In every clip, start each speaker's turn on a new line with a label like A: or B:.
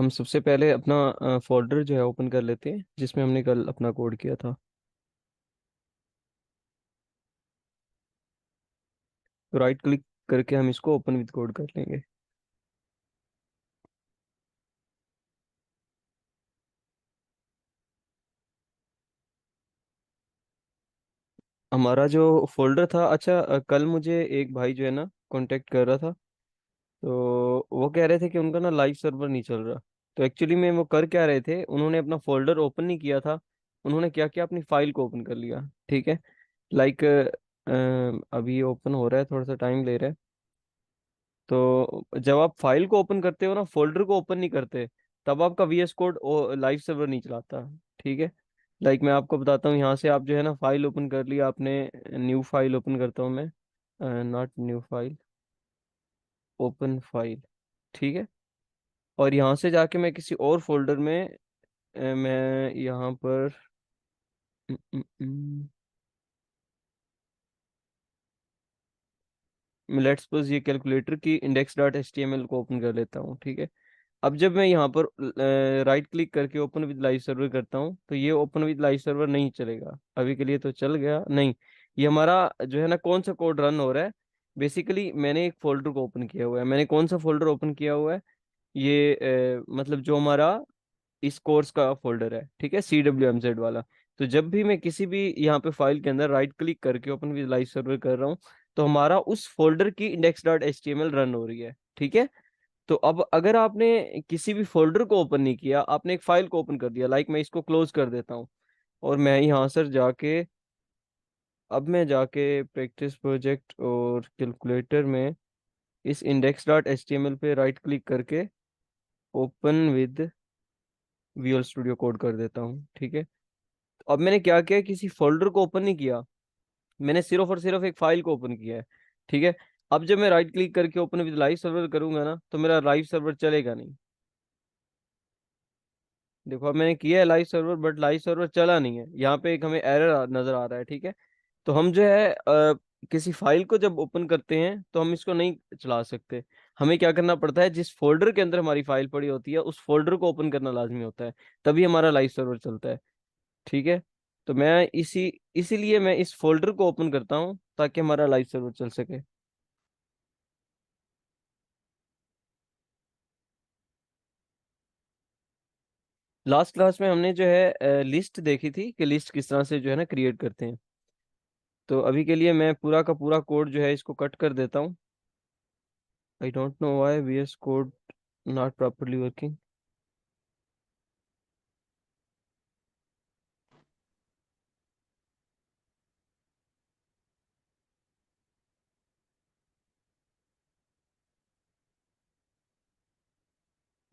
A: हम सबसे पहले अपना फोल्डर जो है ओपन कर लेते हैं जिसमें हमने कल अपना कोड किया था। तो राइट क्लिक करके हम इसको ओपन विद कोड कर लेंगे। हमारा जो फोल्डर था, अच्छा कल मुझे एक भाई जो है ना कांटेक्ट कर रहा था। तो वो कह रहे थे कि उनका ना लाइव सर्वर नहीं चल रहा। तो एक्चुअली में वो कर क्या रहे थे, उन्होंने अपना फोल्डर ओपन नहीं किया था। उन्होंने क्या किया, अपनी फाइल को ओपन कर लिया। ठीक है। लाइक अभी ओपन हो रहा है, थोड़ा सा टाइम ले रहा है। तो जब आप फाइल को ओपन करते हो ना, फोल्डर को ओपन नहीं करते, तब आपका वीएस कोड लाइव सर्वर नहीं चलाता। ठीक है। लाइक मैं आपको बताता हूँ, यहाँ से आप जो है ना फाइल ओपन कर लिया आपने। न्यू फाइल ओपन करता हूँ मैं। Not new file, open file. ठीक है। और यहाँ से जाके मैं किसी और फोल्डर में मैं यहाँ पर लेट्स सपोज ये कैलकुलेटर की index dot H T M L को ओपन कर लेता हूँ। ठीक है। अब जब मैं यहाँ पर राइट क्लिक करके ओपन विद लाइव सर्वर करता हूँ, तो ये ओपन विद लाइव सर्वर नहीं चलेगा। अभी के लिए तो चल गया नहीं। ये हमारा जो है ना, कौन सा कोड रन हो रहा है। बेसिकली मैंने एक फोल्डर को ओपन किया हुआ है। मैंने कौन सा फोल्डर ओपन किया हुआ है, ये मतलब जो हमारा इस कोर्स का फोल्डर है। ठीक है, CWMZ वाला। तो जब भी मैं किसी भी यहाँ पे फाइल के अंदर राइट क्लिक करके ओपन विद लाइव सर्वर कर रहा हूँ, तो हमारा उस फोल्डर की index dot H T M L run हो रही है। ठीक है। तो अब अगर आपने किसी भी फोल्डर को ओपन नहीं किया, आपने एक फाइल को ओपन कर दिया, लाइक मैं इसको क्लोज कर देता हूँ। और मैं यहाँ सर जाके, अब मैं जाके प्रैक्टिस प्रोजेक्ट और कैलकुलेटर में इस index dot H T M L पे राइट क्लिक करके open with Visual Studio Code कर देता हूँ। ठीक है। अब मैंने क्या किया, किसी फोल्डर को ओपन नहीं किया, मैंने सिर्फ और सिर्फ एक फाइल को ओपन किया है। ठीक है। अब जब मैं राइट क्लिक करके ओपन विद लाइव सर्वर करूंगा ना, तो मेरा लाइव सर्वर चलेगा नहीं। देखो अब मैंने किया है live server, but live server चला नहीं है। यहाँ पे एक हमें एरर नजर आ रहा है। ठीक है। तो हम जो है किसी फाइल को जब ओपन करते हैं तो हम इसको नहीं चला सकते। हमें क्या करना पड़ता है, जिस फोल्डर के अंदर हमारी फाइल पड़ी होती है उस फोल्डर को ओपन करना लाजमी होता है, तभी हमारा लाइव सर्वर चलता है। ठीक है। तो मैं इसीलिए मैं इस फोल्डर को ओपन करता हूँ ताकि हमारा लाइव सर्वर चल सके। लास्ट क्लास में हमने जो है लिस्ट देखी थी कि लिस्ट किस तरह से जो है ना क्रिएट करते हैं। तो अभी के लिए मैं पूरा का पूरा कोड जो है इसको कट कर देता हूँ। I don't know why VS Code not properly working.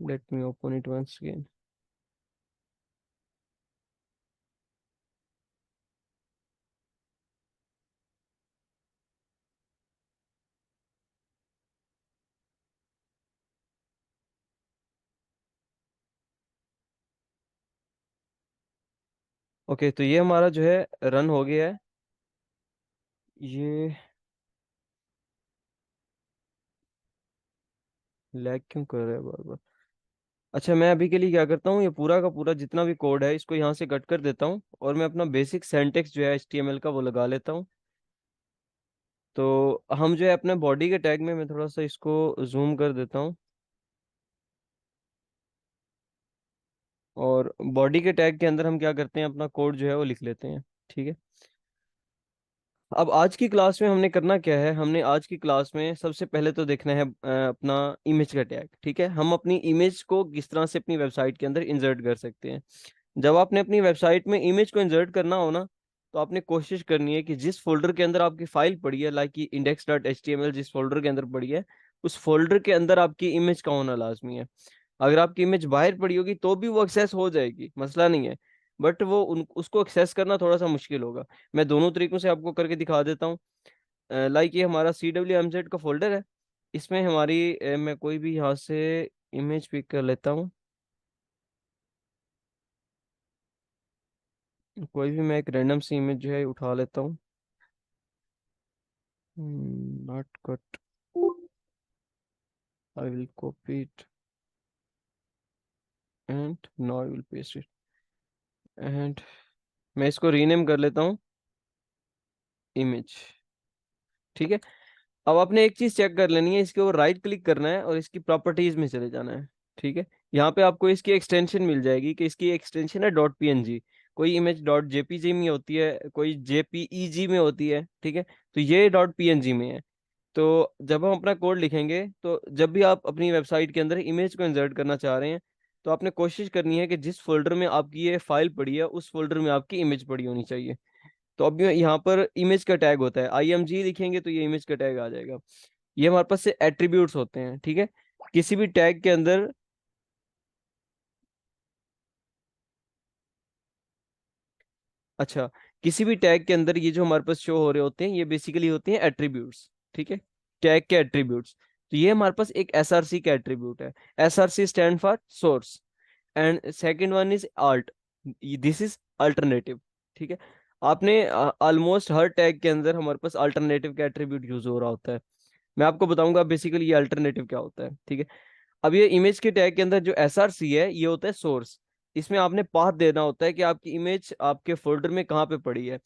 A: Let me open it once again. Okay, तो ये हमारा जो है रन हो गया है। ये लैग क्यों कर रहा है बार बार। अच्छा, मैं अभी के लिए क्या करता हूँ, ये पूरा का पूरा जितना भी कोड है इसको यहाँ से कट कर देता हूँ, और मैं अपना बेसिक सिंटेक्स जो है HTML का वो लगा लेता हूँ। तो हम जो है अपने बॉडी के टैग में, मैं थोड़ा सा इसको जूम कर देता हूँ, और बॉडी के टैग के अंदर हम क्या करते हैं, अपना कोड जो है वो लिख लेते हैं। ठीक है। अब आज की क्लास में हमने करना क्या है, हमने आज की क्लास में सबसे पहले तो देखना है अपना इमेज का टैग। ठीक है, हम अपनी इमेज को किस तरह से अपनी वेबसाइट के अंदर इंसर्ट कर सकते हैं। जब आपने अपनी वेबसाइट में इमेज को इंसर्ट करना हो ना, तो आपने कोशिश करनी है कि जिस फोल्डर के अंदर आपकी फाइल पड़ी है, like index dot H T M L जिस फोल्डर के अंदर पड़ी है, उस फोल्डर के अंदर आपकी इमेज का होना लाजमी है। अगर आपकी इमेज बाहर पड़ी होगी तो भी वो एक्सेस हो जाएगी, मसला नहीं है। बट वो उसको एक्सेस करना थोड़ा सा मुश्किल होगा। मैं दोनों तरीकों से आपको करके दिखा देता हूँ। लाइक ये हमारा CWMZ का फोल्डर है। इसमें हमारी मैं कोई भी यहाँ से इमेज पिक कर लेता हूँ। कोई भी मैं एक रैंडम सी इमेज जो है उठा लेता हूँ। Not cut, I will copy it. And now I will paste it and मैं इसको रीनेम कर लेता हूँ इमेज। ठीक है। अब आपने एक चीज चेक कर लेनी है, इसके ऊपर राइट क्लिक करना है और इसकी प्रॉपर्टीज में चले जाना है। ठीक है। यहाँ पे आपको इसकी एक्सटेंशन मिल जाएगी कि इसकी एक्सटेंशन है डॉट पीएनजी। कोई इमेज डॉट जेपीजी में होती है, कोई जेपीईजी में होती है। ठीक है। तो ये डॉट पीएनजी में है। तो जब हम अपना कोड लिखेंगे, तो जब भी आप अपनी वेबसाइट के अंदर इमेज को इंसर्ट करना चाह रहे हैं, तो आपने कोशिश करनी है कि जिस फोल्डर में आपकी ये फाइल पड़ी है उस फोल्डर में आपकी इमेज पड़ी होनी चाहिए। तो अब यहाँ पर इमेज का टैग होता है, IMG लिखेंगे तो ये इमेज का टैग आ जाएगा। ये हमारे पास से एट्रीब्यूट्स होते हैं। ठीक है। किसी भी टैग के अंदर, अच्छा, किसी भी टैग के अंदर ये जो हमारे पास शो हो रहे होते हैं, ये बेसिकली होते हैं एट्रीब्यूट्स। ठीक है। टैग के एट्रीब्यूट्स। तो ये हमारे पास एक SRC का एट्रीब्यूट है। SRC stand for source, and second one is alt, this is alternative. ठीक है। आपने ऑलमोस्ट हर टैग के अंदर हमारे पास अल्टरनेटिव का एट्रीब्यूट यूज हो रहा होता है। मैं आपको बताऊंगा बेसिकली ये अल्टरनेटिव क्या होता है। ठीक है। अब ये इमेज के टैग के अंदर जो SRC है, ये होता है सोर्स। इसमें आपने पाथ देना होता है कि आपकी इमेज आपके फोल्डर में कहाँ पे पड़ी है।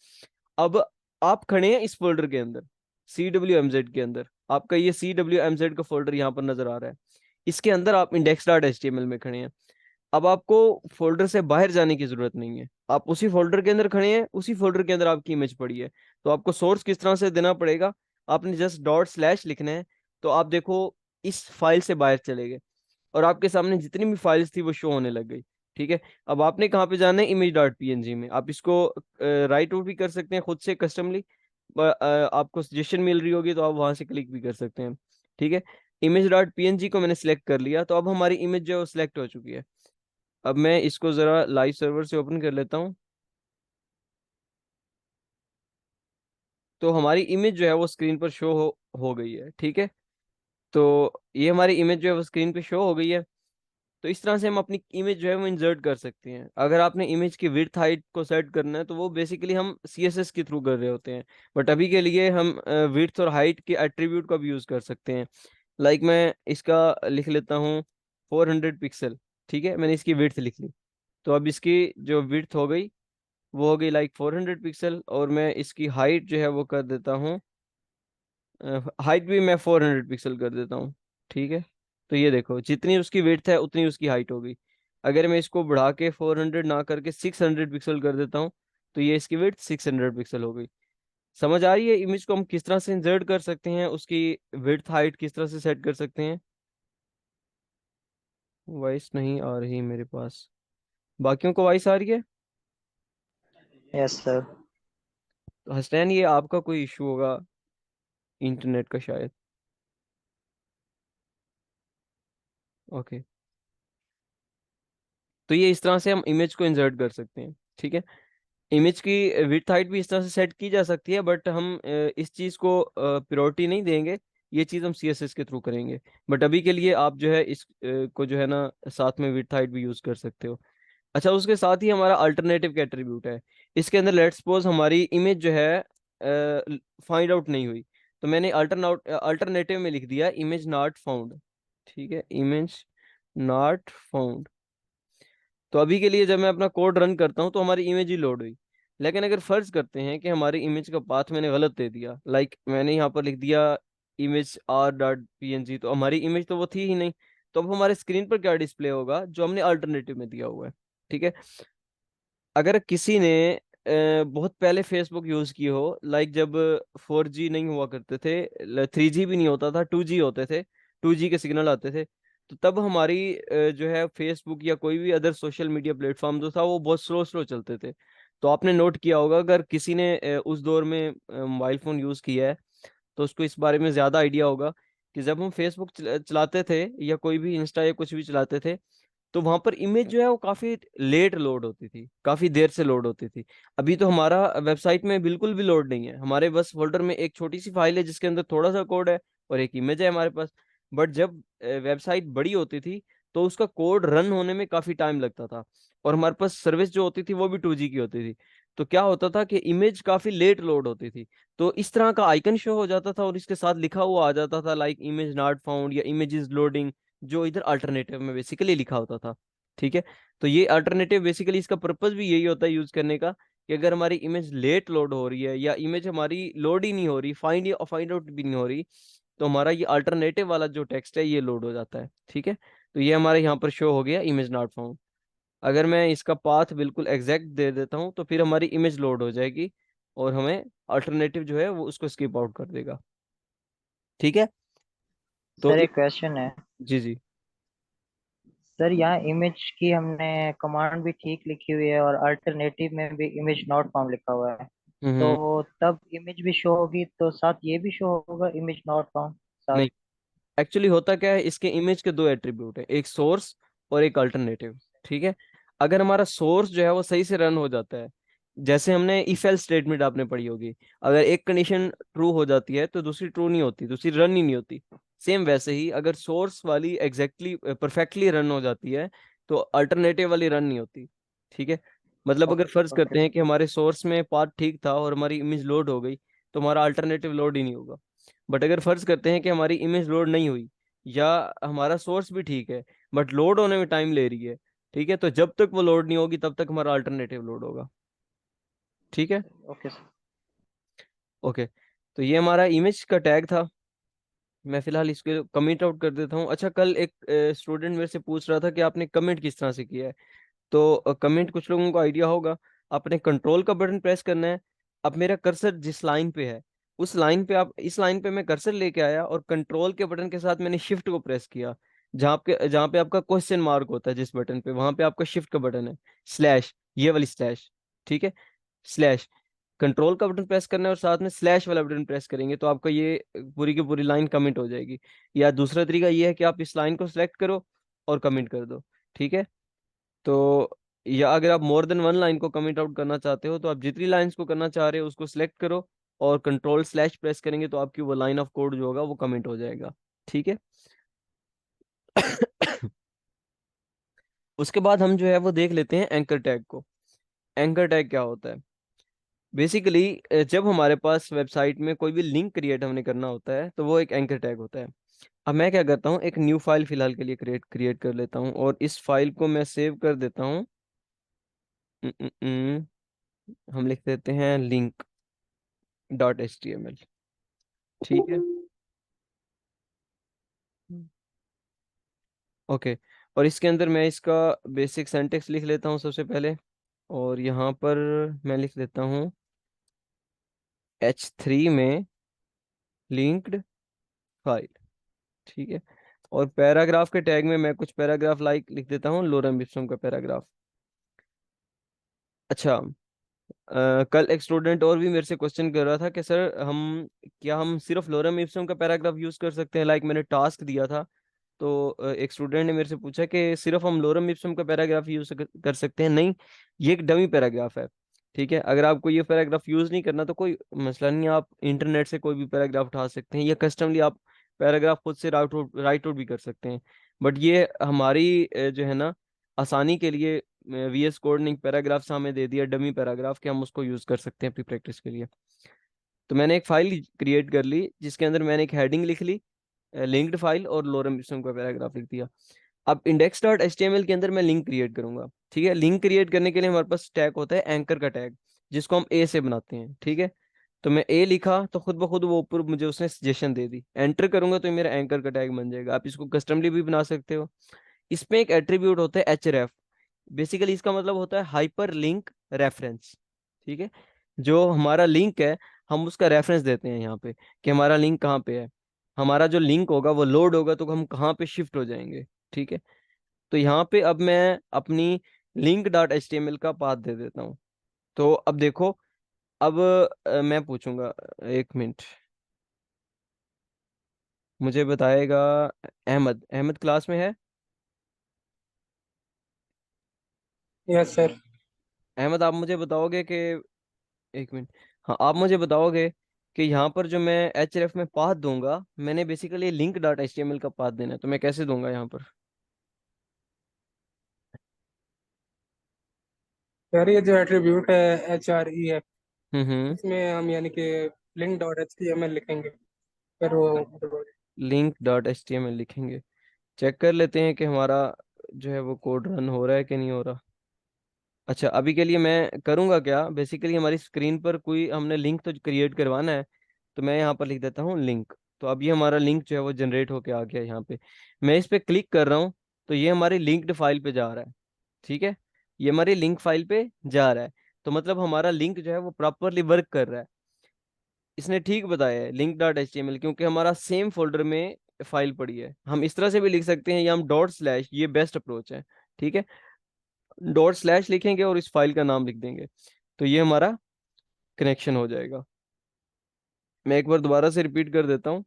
A: अब आप खड़े हैं इस फोल्डर के अंदर, CWMZ के अंदर। आपका ये CWMZ का फोल्डर यहाँ पर नजर आ रहा है। इसके अंदर आप index.html में खड़े हैं। अब आपको फोल्डर से बाहर जाने की जरूरत नहीं है, आप उसी फोल्डर के अंदर खड़े हैं, उसी फोल्डर के अंदर आपकी इमेज पड़ी है। तो आपको सोर्स किस तरह से देना पड़ेगा, आपने जस्ट डॉट स्लैश लिखना है। तो आप देखो, इस फाइल से बाहर चले गए और आपके सामने जितनी भी फाइल्स थी वो शो होने लग गई। ठीक है। अब आपने कहाँ पे जाना है, image.png में। आप इसको राइट आउट भी कर सकते हैं खुद से कस्टमली, आपको सजेशन मिल रही होगी तो आप वहां से क्लिक भी कर सकते हैं। ठीक है। image.png को मैंने सिलेक्ट कर लिया, तो अब हमारी इमेज जो है वो सिलेक्ट हो चुकी है। अब मैं इसको जरा लाइव सर्वर से ओपन कर लेता हूँ। तो हमारी इमेज जो है वो स्क्रीन पर शो हो गई है। ठीक है। तो ये हमारी इमेज जो है वो स्क्रीन पे शो हो गई है। तो इस तरह से हम अपनी इमेज जो है वो इंसर्ट कर सकते हैं। अगर आपने इमेज की विड्थ हाइट को सेट करना है, तो वो बेसिकली हम CSS के थ्रू कर रहे होते हैं। बट अभी के लिए हम विड्थ और हाइट के एट्रीब्यूट का भी यूज कर सकते हैं। लाइक मैं इसका लिख लेता हूँ 400 पिक्सल। ठीक है। मैंने इसकी विड्थ लिख ली। तो अब इसकी जो विड्थ हो गई वो हो गई लाइक 400 पिक्सल, और मैं इसकी हाइट जो है वो कर देता हूँ, हाइट भी मैं 400 पिक्सल कर देता हूँ। ठीक है। तो ये देखो, जितनी उसकी विड्थ है उतनी उसकी हाइट होगी। अगर मैं इसको बढ़ा के 400 ना करके 600 पिक्सल कर देता हूँ, तो ये इसकी विड्थ 600 पिक्सल हो गई। समझ आ रही है इमेज को हम किस तरह से इंसर्ट कर सकते हैं, उसकी विड्थ हाइट किस तरह से सेट कर सकते हैं। वॉइस नहीं आ रही मेरे पास, बाकियों को वॉइस आ रही है।
B: Yes sir.
A: तो हसनैन, ये आपका कोई इशू होगा इंटरनेट का शायद। ओके। तो ये इस तरह से हम इमेज को इंसर्ट कर सकते हैं। ठीक है। इमेज की विड्थ हाइट भी इस तरह से सेट की जा सकती है, बट हम इस चीज़ को प्रायोरिटी नहीं देंगे। ये चीज़ हम CSS के थ्रू करेंगे। बट अभी के लिए आप जो है इस को जो है ना, साथ में विड्थ हाइट भी यूज़ कर सकते हो। अच्छा, उसके साथ ही हमारा अल्टरनेटिव का एट्रीब्यूट है। इसके अंदर लेट्स सपोज हमारी इमेज जो है फाइंड आउट नहीं हुई, तो मैंने अल्टरनेटिव में लिख दिया इमेज नॉट फाउंड। ठीक है। Image not found. तो अभी के लिए जब मैं अपना कोड रन करता हूँ तो हमारी इमेज ही लोड हुई। लेकिन अगर फर्ज करते हैं कि हमारी इमेज का पाथ मैंने गलत दे दिया, लाइक मैंने यहाँ पर लिख दिया इमेज R.png, तो हमारी इमेज तो वो थी ही नहीं। तो अब हमारे स्क्रीन पर क्या डिस्प्ले होगा, जो हमने अल्टरनेटिव में दिया हुआ है। ठीक है। अगर किसी ने बहुत पहले फेसबुक यूज की हो, लाइक जब 4G नहीं हुआ करते थे, 3G भी नहीं होता था, 2G होते थे, 2G के सिग्नल आते थे, तो तब हमारी जो है फेसबुक या कोई भी अदर सोशल मीडिया प्लेटफॉर्म जो था वो बहुत स्लो स्लो चलते थे। तो आपने नोट किया होगा, अगर किसी ने उस दौर में मोबाइल फोन यूज किया है, तो उसको इस बारे में ज्यादा आइडिया होगा कि जब हम फेसबुक चलाते थे या कोई भी इंस्टा या कुछ भी चलाते थे, तो वहां पर इमेज जो है वो काफी लेट लोड होती थी, काफी देर से लोड होती थी। अभी तो हमारा वेबसाइट में बिल्कुल भी लोड नहीं है, हमारे बस फोल्डर में एक छोटी सी फाइल है जिसके अंदर थोड़ा सा कोड है और एक इमेज है हमारे पास। बट जब वेबसाइट बड़ी होती थी, तो उसका कोड रन होने में काफी टाइम लगता था, और हमारे पास सर्विस जो होती थी वो भी 2G की होती थी। तो क्या होता था कि इमेज काफी लेट लोड होती थी। तो इस तरह का आइकन शो हो जाता था और इसके साथ लिखा हुआ आ जाता था लाइक इमेज नॉट फाउंड या इमेज इज लोडिंग, जो इधर अल्टरनेटिव में बेसिकली लिखा होता था। ठीक है। तो ये अल्टरनेटिव बेसिकली इसका पर्पस भी यही होता है यूज करने का, कि अगर हमारी इमेज लेट लोड हो रही है या इमेज हमारी लोड ही नहीं हो रही, फाइंड आउट भी नहीं हो रही, तो हमारा ये अल्टरनेटिव वाला जो टेक्स्ट है ये लोड हो जाता है। ठीक है। तो ये हमारे यहाँ पर शो हो गया इमेज नॉट फाउंड। अगर मैं इसका पाथ बिल्कुल एग्जैक्ट दे देता हूँ तो फिर हमारी इमेज लोड हो जाएगी और हमें अल्टरनेटिव जो है वो उसको स्किप आउट कर देगा। ठीक है। तो
B: सर एक क्वेश्चन है।
A: जी जी।
B: सर यहाँ इमेज की हमने कमांड भी ठीक लिखी हुई है और अल्टरनेटिव में भी इमेज नॉट फाउंड लिखा हुआ है,
A: हम्म।
B: तो तब इमेज भी शो होगी तो साथ ये भी शो होगा इमेज नॉट फाउंड साथ।
A: नहीं, एक्चुअली होता क्या है, इसके इमेज के दो एट्रीब्यूट है, एक सोर्स और एक अल्टरनेटिव। ठीक है। अगर हमारा सोर्स जो है वो सही से रन हो जाता है, जैसे हमने इफ एल्स स्टेटमेंट आपने पढ़ी होगी, अगर एक कंडीशन ट्रू हो जाती है तो दूसरी ट्रू नहीं होती, दूसरी रन ही नहीं होती। सेम वैसे ही अगर सोर्स वाली एग्जैक्टली परफेक्टली रन हो जाती है तो अल्टरनेटिव वाली रन नहीं होती। ठीक है। मतलब अगर फर्ज
B: ओके
A: करते हैं
B: सर।
A: कि हमारे सोर्स में पाथ ठीक था और हमारी इमेज लोड हो गई, तो हमारा अल्टरनेटिव लोड ही नहीं होगा। बट अगर फर्ज करते हैं कि हमारी इमेज लोड नहीं हुई या हमारा सोर्स भी ठीक है बट लोड होने में टाइम ले रही है, ठीक है, तो जब तक वो लोड नहीं होगी तब तक हमारा अल्टरनेटिव लोड होगा। ठीक है।
B: Okay sir.
A: ओके। तो ये हमारा इमेज का टैग था। मैं फिलहाल इसको कमिट आउट कर देता हूँ। अच्छा, कल एक स्टूडेंट मेरे से पूछ रहा था कि आपने कमिट किस तरह से किया है। तो कमेंट कुछ लोगों को आइडिया होगा। आपने कंट्रोल का बटन प्रेस करना है। अब मेरा कर्सर जिस लाइन पे है उस लाइन पे, आप इस लाइन पे मैं कर्सर लेके आया और कंट्रोल के बटन के साथ मैंने शिफ्ट को प्रेस किया। जहाँ पे आपका क्वेश्चन मार्क होता है जिस बटन पे, वहां पे आपका शिफ्ट का बटन है, स्लैश, ये वाली स्लैश। ठीक है। स्लैश, कंट्रोल का बटन प्रेस करना है और साथ में स्लैश वाला बटन प्रेस करेंगे तो आपका ये पूरी की पूरी लाइन कमिट हो जाएगी। या दूसरा तरीका ये है कि आप इस लाइन को सिलेक्ट करो और कमिट कर दो। ठीक है। तो या अगर आप मोर देन वन लाइन को कमिट आउट करना चाहते हो तो आप जितनी लाइंस को करना चाह रहे हो उसको सिलेक्ट करो और कंट्रोल स्लैश प्रेस करेंगे तो आपकी वो लाइन ऑफ कोड जो होगा वो कमिट हो जाएगा। ठीक है। उसके बाद हम जो है वो देख लेते हैं एंकर टैग को। एंकर टैग क्या होता है? बेसिकली जब हमारे पास वेबसाइट में कोई भी लिंक क्रिएट हमने करना होता है तो वो एक एंकर टैग होता है। अब मैं क्या करता हूँ, एक न्यू फाइल फिलहाल के लिए क्रिएट क्रिएट कर लेता हूँ और इस फाइल को मैं सेव कर देता हूँ। न, न, न, हम लिख देते हैं link dot H T M L. ठीक है। ओके। और इसके अंदर मैं इसका बेसिक सिंटेक्स लिख लेता हूँ सबसे पहले। और यहाँ पर मैं लिख देता हूँ H3 में लिंक्ड फाइल। ठीक है। और पैराग्राफ के टैग में मैं कुछ पैराग्राफ लाइक लिख देता हूँ, लोरम इप्सम का पैराग्राफ। अच्छा, कल एक स्टूडेंट और भी मेरे से क्वेश्चन कर रहा था कि सर हम क्या हम सिर्फ लोरम इप्सम का पैराग्राफ यूज कर सकते हैं, लाइक मैंने टास्क दिया था। तो एक स्टूडेंट ने मेरे से पूछा कि सिर्फ हम लोरम इप्सम का पैराग्राफ यूज कर सकते हैं। नहीं, ये एक डमी पैराग्राफ है। ठीक है। अगर आपको ये पैराग्राफ यूज नहीं करना तो कोई मसला नहीं, आप इंटरनेट से कोई भी पैराग्राफ उठा सकते हैं या कस्टमली आप पैराग्राफ खुद से राइट आउट भी कर सकते हैं। बट ये हमारी जो है ना आसानी के लिए VS कोड ने पैराग्राफ हमें दे दिया, डमी पैराग्राफ, कि हम उसको यूज कर सकते हैं अपनी प्रैक्टिस के लिए। तो मैंने एक फाइल क्रिएट कर ली जिसके अंदर मैंने एक हेडिंग लिख ली, लिंक्ड फाइल, और लोरम सिस्टम का पैराग्राफ लिख दिया। अब index dot H T M L के अंदर मैं लिंक क्रिएट करूंगा। ठीक है। लिंक क्रिएट करने के लिए हमारे पास टैग होता है एंकर का टैग, जिसको हम ए से बनाते हैं। ठीक है। तो मैं ए लिखा तो खुद ब खुद वो ऊपर मुझे उसने सजेशन दे दी, एंटर करूंगा तो ये मेरा एंकर का टैग बन जाएगा। आप इसको कस्टमली भी बना सकते हो। इसमें एक एट्रीब्यूट होता है एच। बेसिकली इसका मतलब होता है हाइपर लिंक रेफरेंस। ठीक है। जो हमारा लिंक है हम उसका रेफरेंस देते हैं यहाँ पे कि हमारा लिंक कहाँ पे है। हमारा जो लिंक होगा वो लोड होगा तो हम कहाँ पे शिफ्ट हो जाएंगे। ठीक है। तो यहाँ पे अब मैं अपनी link dot H T M L का पाथ दे देता हूँ। तो अब देखो, अब मैं पूछूंगा, एक मिनट, मुझे बताएगा। अहमद, अहमद क्लास में है?
C: Yes sir.
A: अहमद, आप मुझे बताओगे कि, एक मिनट, हाँ, आप मुझे बताओगे कि यहाँ पर जो मैं एच एफ में पाथ दूंगा, मैंने basically link dot H T M L का पाथ देना है, तो मैं कैसे दूंगा यहाँ पर?
C: सर ये जो एट्रीब्यूट है HREF,
A: हम्म।
C: इसमें हम यानी कि लिंक डॉट HTML लिखेंगे, फिर वो
A: link dot H T M L लिखेंगे। चेक कर लेते हैं कि हमारा जो है वो कोड रन हो रहा है कि नहीं हो रहा। अच्छा, अभी के लिए मैं करूँगा क्या, बेसिकली हमारी स्क्रीन पर कोई हमने लिंक तो क्रिएट करवाना है, तो मैं यहाँ पर लिख देता हूँ लिंक। तो अब ये हमारा लिंक जो है वो जनरेट होके आ गया यहाँ पे। मैं इस पे क्लिक कर रहा हूँ तो ये हमारी लिंक्ड फाइल पे जा रहा है। ठीक है, ये हमारी लिंक फाइल पे जा रहा है। तो मतलब हमारा लिंक जो है वो प्रॉपरली वर्क कर रहा है। इसने ठीक बताया है link dot H T M L, क्योंकि हमारा सेम फोल्डर में फाइल पड़ी है। हम इस तरह से भी लिख सकते हैं या हम डॉट स्लैश, ये बेस्ट अप्रोच है। ठीक है, डॉट स्लैश लिखेंगे और इस फाइल का नाम लिख देंगे, तो ये हमारा कनेक्शन हो जाएगा। मैं एक बार दोबारा से रिपीट कर देता हूँ।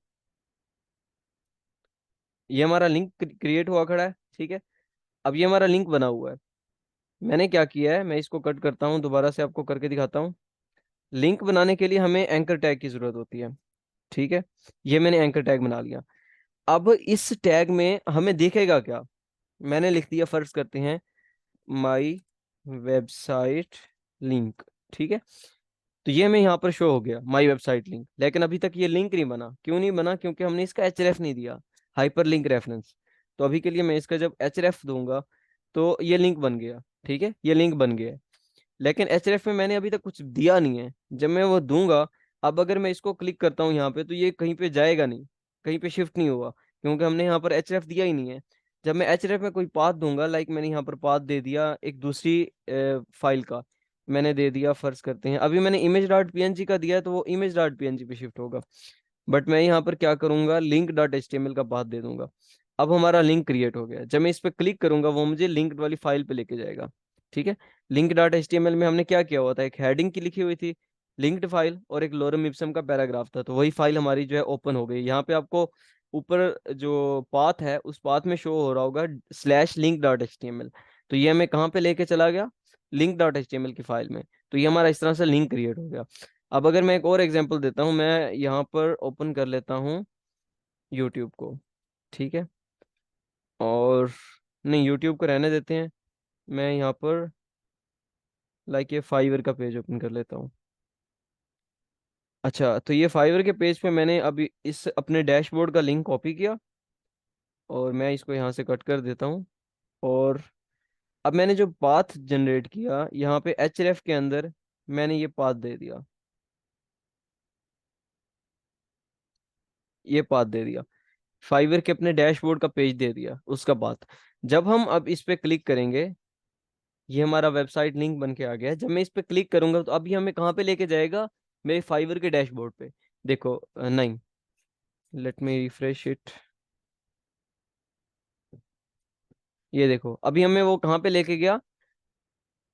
A: ये हमारा लिंक क्रिएट हुआ खड़ा है। ठीक है, अब ये हमारा लिंक बना हुआ है। मैंने क्या किया है, मैं इसको कट करता हूँ, दोबारा से आपको करके दिखाता हूँ। लिंक बनाने के लिए हमें एंकर टैग की जरूरत होती है। ठीक है, ये मैंने एंकर टैग बना लिया। अब इस टैग में हमें दिखेगा क्या, मैंने लिख दिया, फर्ज करते हैं माई वेबसाइट लिंक। ठीक है, तो ये हमें यहाँ पर शो हो गया माई वेबसाइट लिंक, लेकिन अभी तक ये लिंक नहीं बना। क्यों नहीं बना, क्योंकि हमने इसका एचरेफ नहीं दिया, हाइपर लिंक रेफरेंस। तो अभी के लिए मैं इसका जब एचरेफ दूंगा तो ये लिंक बन गया। ठीक है, ये लिंक बन गया है, लेकिन एचरेफ में मैंने अभी तक कुछ दिया नहीं है। जब मैं वो दूंगा, अब अगर मैं इसको क्लिक करता हूँ यहाँ पे, तो ये कहीं पे जाएगा नहीं, कहीं पे शिफ्ट नहीं होगा, क्योंकि हमने यहाँ पर एचरेफ दिया ही नहीं है। जब मैं एचरेफ में कोई पाथ दूंगा, लाइक मैंने यहाँ पर पाथ दे दिया एक दूसरी फाइल का, मैंने दे दिया, फर्ज करते हैं अभी मैंने इमेज डॉट पीएनजी का दिया है, तो वो इमेज डॉट पीएनजी पे शिफ्ट होगा। बट मैं यहाँ पर क्या करूंगा, link dot H T M L का पाथ दे दूंगा। अब हमारा लिंक क्रिएट हो गया। जब मैं इस पर क्लिक करूंगा, वो मुझे लिंक वाली फाइल पे लेके जाएगा। ठीक है, link dot H T M L में हमने क्या किया हुआ था, एक हेडिंग की लिखी हुई थी लिंक्ड फाइल, और एक लोरम इप्सम का पैराग्राफ था। तो वही फाइल हमारी जो है ओपन हो गई। यहाँ पे आपको ऊपर जो पाथ है उस पाथ में शो हो रहा होगा slash link dot H T M L. तो ये हमें कहाँ पे लेके चला गया, link dot H T M L की फाइल में। तो ये हमारा इस तरह से लिंक क्रिएट हो गया। अब अगर मैं एक और एग्जांपल देता हूँ, मैं यहाँ पर ओपन कर लेता हूँ यूट्यूब को। ठीक है, और नहीं, यूट्यूब को रहने देते हैं। मैं यहाँ पर लाइक ये फाइवर का पेज ओपन कर लेता हूँ। अच्छा, तो ये फाइवर के पेज पे मैंने अभी इस अपने डैशबोर्ड का लिंक कॉपी किया, और मैं इसको यहाँ से कट कर देता हूँ। और अब मैंने जो पाथ जनरेट किया यहाँ पे एच के अंदर, मैंने ये पाथ दे दिया, ये पाथ दे दिया, फाइवर के अपने डैशबोर्ड का पेज दे दिया उसका पाथ। जब हम अब इस पे क्लिक करेंगे, ये हमारा वेबसाइट लिंक बन के आ गया है। जब मैं इस पे क्लिक करूंगा तो अभी हमें कहाँ पे लेके जाएगा, मेरे फाइवर के डैशबोर्ड पे। देखो नहीं, लेट मी रिफ्रेश इट। ये देखो, अभी हमें वो कहाँ पे लेके गया,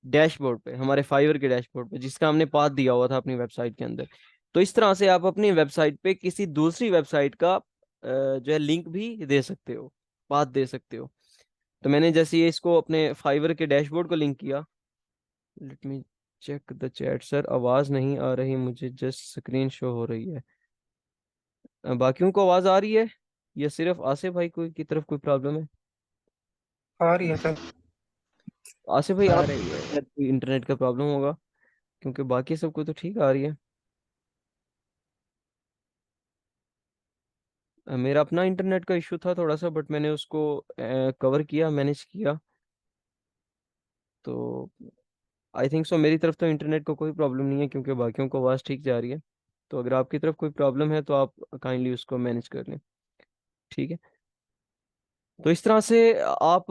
A: डैशबोर्ड पे, हमारे फाइवर के डैशबोर्ड पे, जिसका हमने पाथ दिया हुआ था अपनी वेबसाइट के अंदर। तो इस तरह से आप अपनी वेबसाइट पे किसी दूसरी वेबसाइट का जो है लिंक भी दे सकते हो, पाथ दे सकते हो। तो मैंने जैसे ये इसको अपने फाइवर के डैशबोर्ड को लिंक किया। Let me check the chat. Sir आवाज नहीं आ रही मुझे, जस्ट स्क्रीन शो हो रही है। बाकियों को आवाज आ रही है या सिर्फ आसिफ भाई कोई की तरफ कोई प्रॉब्लम है।
C: आ रही है सर।
A: आसिफ भाई
B: आ
A: आप
B: रही है।
A: शायद कोई इंटरनेट का प्रॉब्लम होगा, क्योंकि बाकी सबको तो ठीक आ रही है। मेरा अपना इंटरनेट का इशू था थोड़ा सा, बट मैंने उसको कवर किया, मैनेज किया। तो आई थिंक सो मेरी तरफ तो इंटरनेट को कोई प्रॉब्लम नहीं है, क्योंकि बाकियों को आवाज़ ठीक जा रही है। तो अगर आपकी तरफ कोई प्रॉब्लम है तो आप काइंडली उसको मैनेज कर लें। ठीक है, तो इस तरह से आप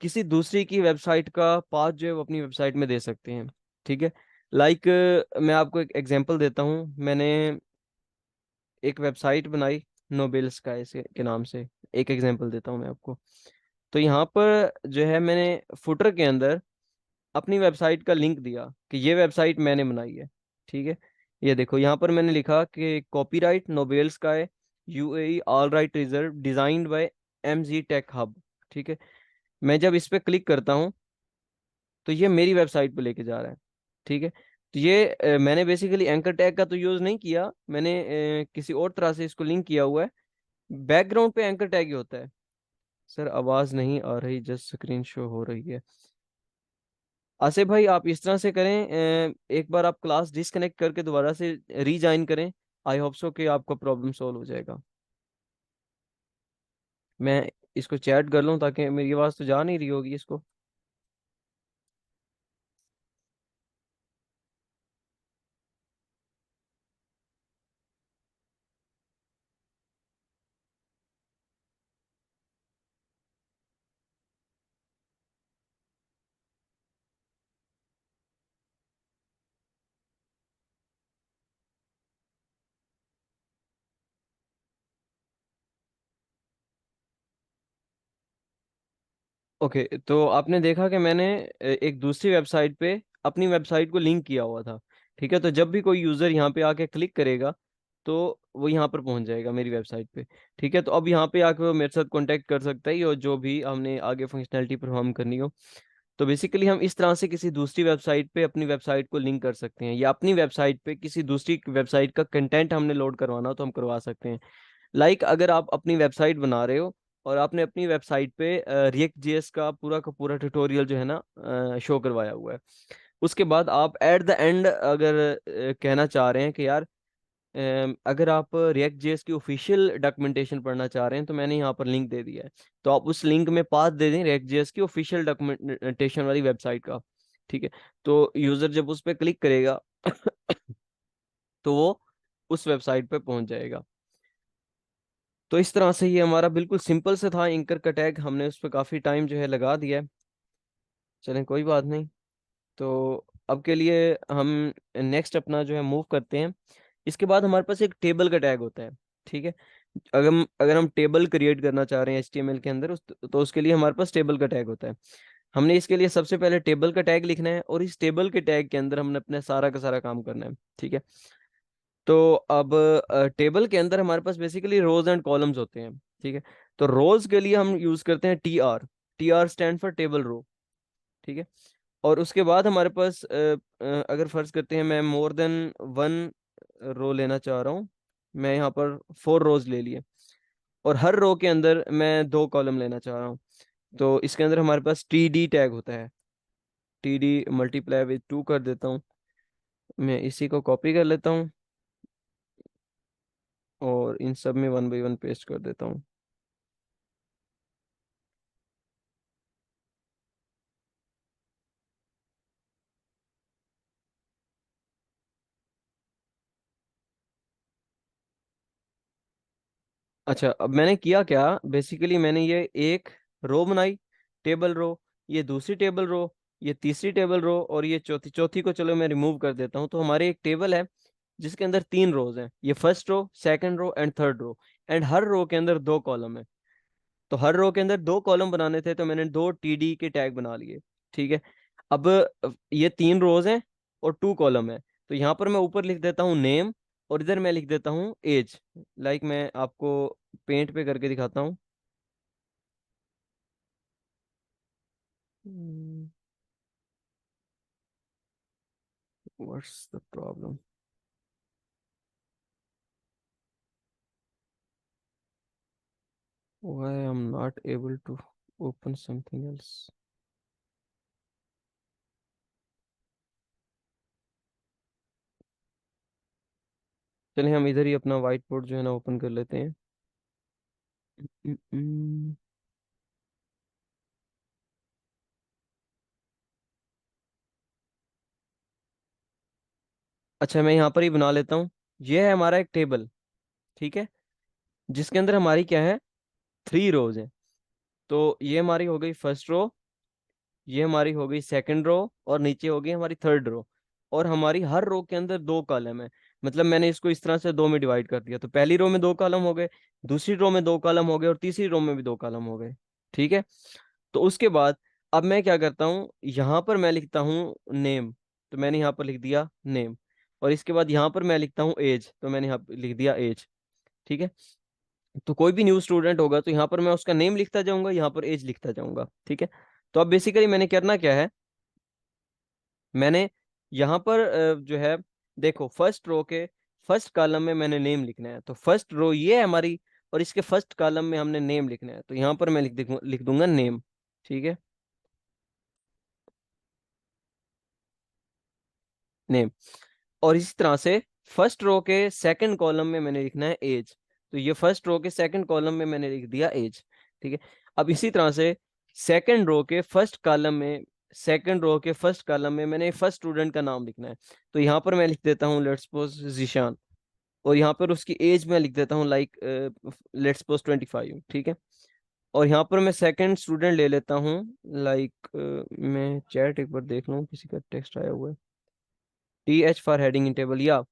A: किसी दूसरी की वेबसाइट का पाथ जो है वो अपनी वेबसाइट में दे सकते हैं। ठीक है, लाइक मैं आपको एक एग्जांपल देता हूँ। मैंने एक वेबसाइट बनाई नोबेल स्काई से के नाम से। एक एग्जांपल देता हूँ मैं आपको। तो यहाँ पर जो है मैंने फुटर के अंदर अपनी वेबसाइट का लिंक दिया कि ये वेबसाइट मैंने बनाई है। ठीक है, ये देखो यहाँ पर मैंने लिखा कि copyright Nobel sky UAE all right reserve designed bye MG tech hub. ठीक है, मैं जब इस पे क्लिक करता हूँ तो ये मेरी वेबसाइट पे लेके जा रहा है। ठीक है, तो ये मैंने बेसिकली एंकर टैग का तो यूज नहीं किया, मैंने किसी और तरह से इसको लिंक किया हुआ है। बैकग्राउंड पे एंकर टैग ही होता है। सर आवाज नहीं आ रही, जस्ट स्क्रीन शो हो रही है। आसिफ भाई आप इस तरह से करें, एक बार आप क्लास डिसकनेक्ट करके दोबारा से रीज्वाइन करें। आई होप सो कि आपका प्रॉब्लम सॉल्व हो जाएगा। मैं इसको चैट कर लूँ ताकि मेरी आवाज़ तो जा नहीं रही होगी इसको। ओके, तो आपने देखा कि मैंने एक दूसरी वेबसाइट पे अपनी वेबसाइट को लिंक किया हुआ था। ठीक है, तो जब भी कोई यूज़र यहाँ पे आके क्लिक करेगा तो वो यहाँ पर पहुंच जाएगा मेरी वेबसाइट पे। ठीक है, तो अब यहाँ पे आके वो मेरे साथ कांटेक्ट कर सकता है और जो भी हमने आगे फंक्शनैलिटी परफॉर्म करनी हो। तो बेसिकली हम इस तरह से किसी दूसरी वेबसाइट पे अपनी वेबसाइट को लिंक कर सकते हैं, या अपनी वेबसाइट पे किसी दूसरी वेबसाइट का कंटेंट हमने लोड करवाना हो तो हम करवा सकते हैं। अगर आप अपनी वेबसाइट बना रहे हो और आपने अपनी वेबसाइट पे रिएक्ट जेएस का पूरा ट्यूटोरियल जो है ना शो करवाया हुआ है। उसके बाद आप एट द एंड अगर कहना चाह रहे हैं कि यार अगर आप रिएक्ट जेएस की ऑफिशियल डॉक्यूमेंटेशन पढ़ना चाह रहे हैं तो मैंने यहाँ पर लिंक दे दिया है, तो आप उस लिंक में पाथ दे दें रिएक्ट जेएस की ऑफिशियल डॉक्यूमेंटेशन वाली वेबसाइट का। ठीक है, तो यूजर जब उस पर क्लिक करेगा तो वो उस वेबसाइट पे पहुंच जाएगा। तो इस तरह से ये हमारा बिल्कुल सिंपल से था एंकर का टैग, हमने उस पर काफ़ी टाइम जो है लगा दिया है। चलें कोई बात नहीं। तो अब के लिए हम नेक्स्ट अपना जो है मूव करते हैं। इसके बाद हमारे पास एक टेबल का टैग होता है। ठीक है, अगर हम टेबल क्रिएट करना चाह रहे हैं एचटीएमएल के अंदर तो उसके लिए हमारे पास टेबल का टैग होता है। हमने इसके लिए सबसे पहले टेबल का टैग लिखना है और इस टेबल के टैग के अंदर हमने अपना सारा का सारा काम करना है। ठीक है, तो अब टेबल के अंदर हमारे पास बेसिकली रोज एंड कॉलम्स होते हैं। ठीक है, तो रोज के लिए हम यूज करते हैं TR. TR stand for table row. ठीक है, और उसके बाद हमारे पास अगर फर्ज करते हैं मैं मोर देन वन रो लेना चाह रहा हूँ, मैं यहाँ पर 4 रोज ले लिए और हर रो के अंदर मैं 2 कॉलम लेना चाह रहा हूँ, तो इसके अंदर हमारे पास टी डी टैग होता है। टी डी मल्टीप्लाई विद 2 कर देता हूँ, मैं इसी को कॉपी कर लेता हूँ और इन सब में 1 बाय 1 पेस्ट कर देता हूँ। अच्छा, अब मैंने किया क्या, बेसिकली मैंने ये एक रो बनाई, टेबल रो, ये दूसरी टेबल रो, ये तीसरी टेबल रो और ये चौथी चौथी को चलो मैं रिमूव कर देता हूँ। तो हमारे एक टेबल है जिसके अंदर 3 रोज हैं, ये first row, second row and third row, and हर रो के अंदर 2 कॉलम है। तो हर रो के अंदर 2 कॉलम बनाने थे तो मैंने 2 टीडी के टैग बना लिए। ठीक है, अब ये 3 रोज हैं और 2 कॉलम है, तो यहाँ पर मैं ऊपर लिख देता हूँ नेम और इधर मैं लिख देता हूँ एज। मैं आपको पेंट पे करके दिखाता हूँ। What's the problem, why I am not able to open something else. चलिए हम इधर ही अपना व्हाइट बोर्ड जो है ना ओपन कर लेते हैं। अच्छा, मैं यहाँ पर ही बना लेता हूँ। ये है हमारा एक टेबल। ठीक है, जिसके अंदर हमारी क्या है, 3 रोज है। तो ये हमारी हो गई फर्स्ट रो, ये हमारी हो गई सेकंड रो और नीचे हो गई हमारी थर्ड रो, और हमारी हर रो के अंदर 2 कॉलम है। मैंने इसको इस तरह से 2 में डिवाइड कर दिया, तो पहली रो में 2 कॉलम हो गए, दूसरी रो में 2 कॉलम हो गए और तीसरी रो में भी 2 कॉलम हो गए। ठीक है, तो उसके बाद अब मैं क्या करता हूँ, यहाँ पर मैं लिखता हूँ नेम, तो मैंने यहाँ पर लिख दिया नेम, और इसके बाद यहाँ पर मैं लिखता हूँ एज, तो मैंने यहाँ पर लिख दिया एज। ठीक है, तो कोई भी न्यू स्टूडेंट होगा तो यहाँ पर मैं उसका नेम लिखता जाऊंगा, यहाँ पर एज लिखता जाऊंगा। ठीक है, तो अब बेसिकली मैंने करना क्या है, मैंने यहाँ पर जो है, देखो फर्स्ट रो के फर्स्ट कॉलम में मैंने नेम लिखना है, तो फर्स्ट रो ये है हमारी और इसके फर्स्ट कॉलम में हमने नेम लिखना है, तो यहाँ पर मैं लिख दूंगा नेम। ठीक है, नेम, और इसी तरह से फर्स्ट रो के सेकंड कॉलम में मैंने लिखना है एज, तो ये फर्स्ट रो के सेकंड कॉलम में मैंने लिख दिया एज। ठीक है, अब इसी तरह से सेकंड रो के फर्स्ट कॉलम में मैंने फर्स्ट स्टूडेंट का नाम लिखना है। तो यहाँ पर मैं लिख देता हूँ लेट्स सपोज जीशान, और यहाँ पर उसकी एज मैं लिख देता हूँ लाइक लेट्स सपोज 25, ठीक है। और यहाँ पर मैं सेकंड स्टूडेंट ले लेता हूँ लाइक मैं चैट एक बार देख लूँ किसी का टेक्स्ट आया हुआ है, TH for heading in table, या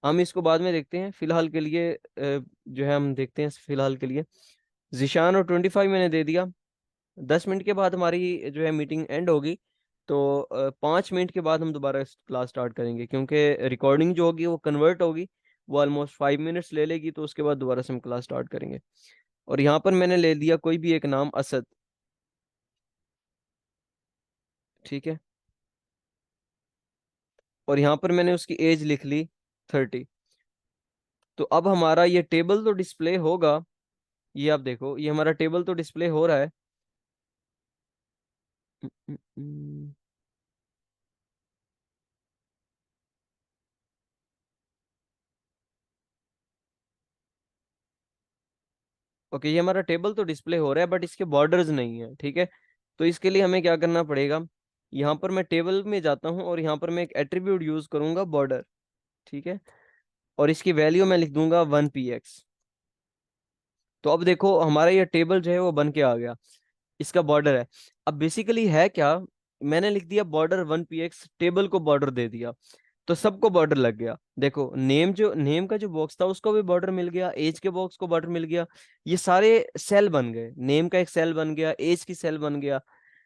A: हम इसको बाद में देखते हैं, फिलहाल के लिए जो है हम देखते हैं फिलहाल के लिए। जीशान और 25 मैंने दे दिया। 10 मिनट के बाद हमारी जो है मीटिंग एंड होगी, तो 5 मिनट के बाद हम दोबारा क्लास स्टार्ट करेंगे, क्योंकि रिकॉर्डिंग जो होगी वो कन्वर्ट होगी, वो ऑलमोस्ट 5 मिनट्स ले लेगी, तो उसके बाद दोबारा से हम क्लास स्टार्ट करेंगे। और यहाँ पर मैंने ले लिया कोई भी एक नाम, असद, ठीक है। और यहाँ पर मैंने उसकी एज लिख ली 30। तो अब हमारा ये टेबल तो डिस्प्ले होगा, ये आप देखो ये हमारा टेबल तो डिस्प्ले हो रहा है। ओके, ये हमारा टेबल तो डिस्प्ले हो रहा है बट इसके बॉर्डर्स नहीं है, ठीक है। तो इसके लिए हमें क्या करना पड़ेगा, यहाँ पर मैं टेबल में जाता हूँ और यहाँ पर मैं एक एट्रीब्यूट यूज करूंगा बॉर्डर, ठीक है। और इसकी वैल्यू मैं लिख दूंगा 1px। तो अब देखो हमारा ये टेबल जो है वो बन के आ गया, इसका बॉर्डर है। अब बेसिकली है क्या, मैंने लिख दिया बॉर्डर 1px, टेबल को बॉर्डर दे दिया, तो सबको बॉर्डर लग गया। देखो नेम का जो बॉक्स था उसको भी बॉर्डर मिल गया, एज के बॉक्स को बॉर्डर मिल गया, ये सारे सेल बन गए, नेम का एक सेल बन गया, एज की सेल बन गया,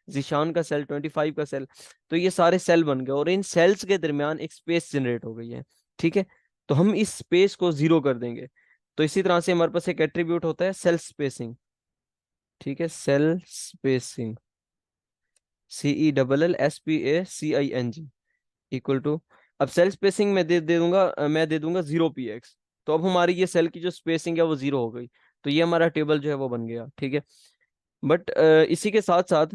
A: जीशान का सेल, 25 का सेल। तो ये सारे सेल बन गए और इन सेल्स के दरमियान एक स्पेस जनरेट हो गई है, ठीक है। तो हम इस स्पेस को 0 कर देंगे। तो इसी तरह से हमारे पास एक एट्रीब्यूट होता है सेल स्पेसिंग, ठीक है, cell spacing, CELLSPACING equal to, अब सेल स्पेसिंग में दे दूंगा मैं दे दूंगा 0px। तो अब हमारी ये सेल की जो स्पेसिंग है वो 0 हो गई। तो ये हमारा टेबल जो है वो बन गया, ठीक है। बट इसी के साथ साथ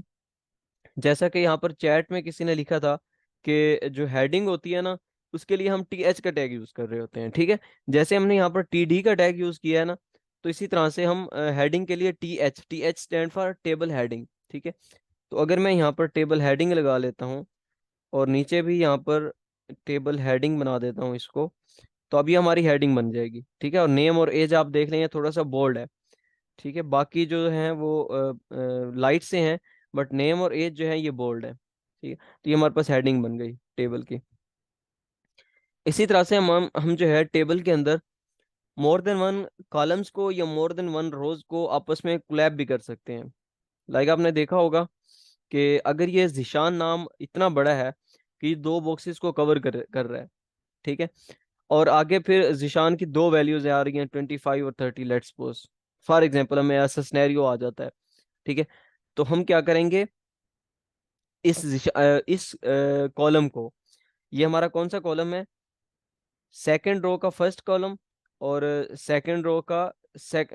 A: जैसा कि यहाँ पर चैट में किसी ने लिखा था कि जो हेडिंग होती है ना, उसके लिए हम TH का टैग यूज कर रहे होते हैं, ठीक है। जैसे हमने यहाँ पर TD का टैग यूज किया है ना, तो इसी तरह से हम हेडिंग के लिए TH stand for table heading, ठीक है। तो अगर मैं यहाँ पर टेबल हेडिंग लगा लेता हूँ और नीचे भी यहाँ पर टेबल हेडिंग बना देता हूँ इसको, तो अभी हमारी हेडिंग बन जाएगी, ठीक है। और नेम और एज आप देख लेंगे थोड़ा सा बोल्ड है, ठीक है। बाकी जो है वो लाइट से हैं, बट नेम और एज जो है ये बोल्ड है, ठीक है। तो ये हमारे पास हेडिंग बन गई टेबल की। इसी तरह से हम जो है टेबल के अंदर मोर देन वन कॉलम्स को या मोर देन वन रोज को आपस में कोलैब भी कर सकते हैं। लाइक आपने देखा होगा कि अगर ये जिशान नाम इतना बड़ा है कि 2 बॉक्सेस को कवर कर रहा है, ठीक है। और आगे फिर जिशान की 2 वैल्यूज आ रही हैं 25 और 30, लेट्स सपोज फॉर एग्जांपल हमें ऐसा सिनेरियो आ जाता है, ठीक है। तो हम क्या करेंगे, इस कॉलम को, ये हमारा कौन सा कॉलम है, सेकंड रो का फर्स्ट कॉलम, और सेकंड रो का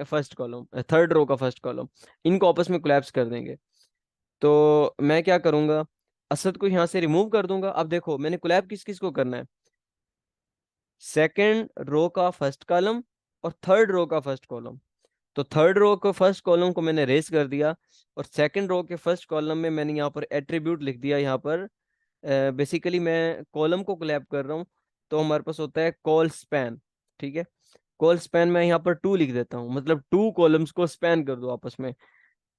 A: फर्स्ट कॉलम, थर्ड रो का फर्स्ट कॉलम, इनको आपस में कोलैप्स कर देंगे। तो मैं क्या करूंगा, असद को यहाँ से रिमूव कर दूंगा। अब देखो मैंने कोलैप किस किस को करना है, सेकंड रो का फर्स्ट कॉलम और थर्ड रो का फर्स्ट कॉलम। तो थर्ड रो को फर्स्ट कॉलम को मैंने रेस कर दिया, और सेकंड रो के फर्स्ट कॉलम में मैंने यहाँ पर एट्रीब्यूट लिख दिया। यहाँ पर बेसिकली मैं कॉलम को कोलैप कर रहा हूँ, तो हमारे पास होता है कॉल स्पैन, ठीक है। कॉल स्पैन में यहाँ पर 2 लिख देता हूँ, मतलब 2 कॉलम्स को स्पैन कर दो आपस में।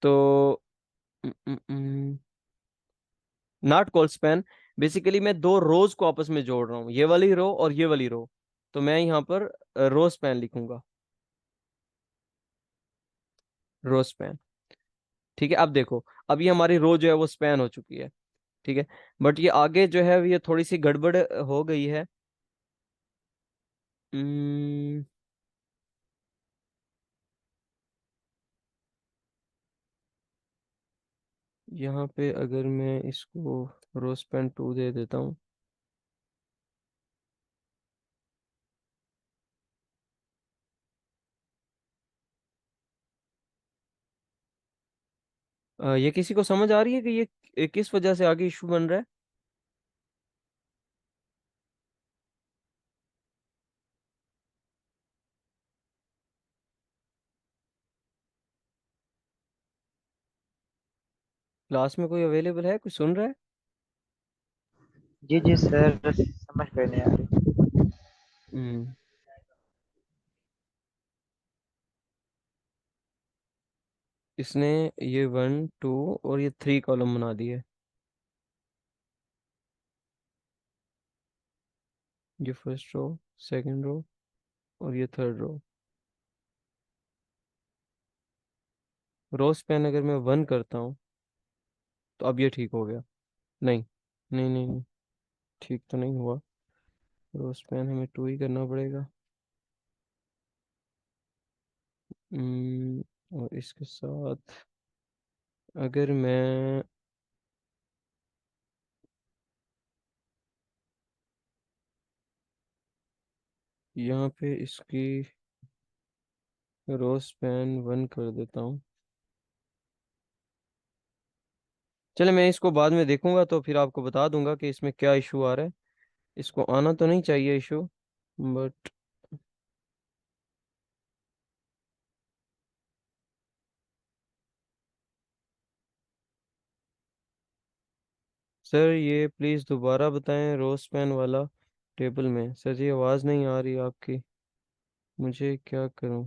A: तो नॉट कॉल स्पैन, बेसिकली मैं 2 रोज को आपस में जोड़ रहा हूँ, ये वाली रो और ये वाली रो। तो मैं यहाँ पर रो स्पैन लिखूंगा, रो स्पैन, ठीक है। अब देखो अब ये हमारी रो जो है वो स्पैन हो चुकी है, ठीक है। बट ये आगे जो है ये थोड़ी सी गड़बड़ हो गई है। हम्म, यहाँ पे अगर मैं इसको रो स्पैन 2 दे देता हूँ, ये किसी को समझ आ रही है कि ये किस वजह से आगे इशू बन रहा है। क्लास में कोई अवेलेबल है, कोई सुन रहा है?
B: जी जी सर, समझ गए नहीं आ रही।
A: हम्म। इसने ये 1 2 और ये 3 कॉलम बना दिए। ये फर्स्ट रो, सेकंड रो और ये थर्ड रो। रो स्पैन अगर मैं 1 करता हूँ तो अब ये ठीक हो गया। नहीं, नहीं नहीं नहीं, ठीक तो नहीं हुआ। रो स्पैन हमें 2 ही करना पड़ेगा। और इसके साथ अगर मैं यहाँ पे इसकी रो स्पैन 1 कर देता हूँ। चले, मैं इसको बाद में देखूंगा तो फिर आपको बता दूंगा कि इसमें क्या इशू आ रहा है। इसको आना तो नहीं चाहिए इशू, बट सर ये प्लीज़ दोबारा बताएं, रो स्पैन वाला टेबल में। सर जी आवाज़ नहीं आ रही आपकी, मुझे क्या करूं?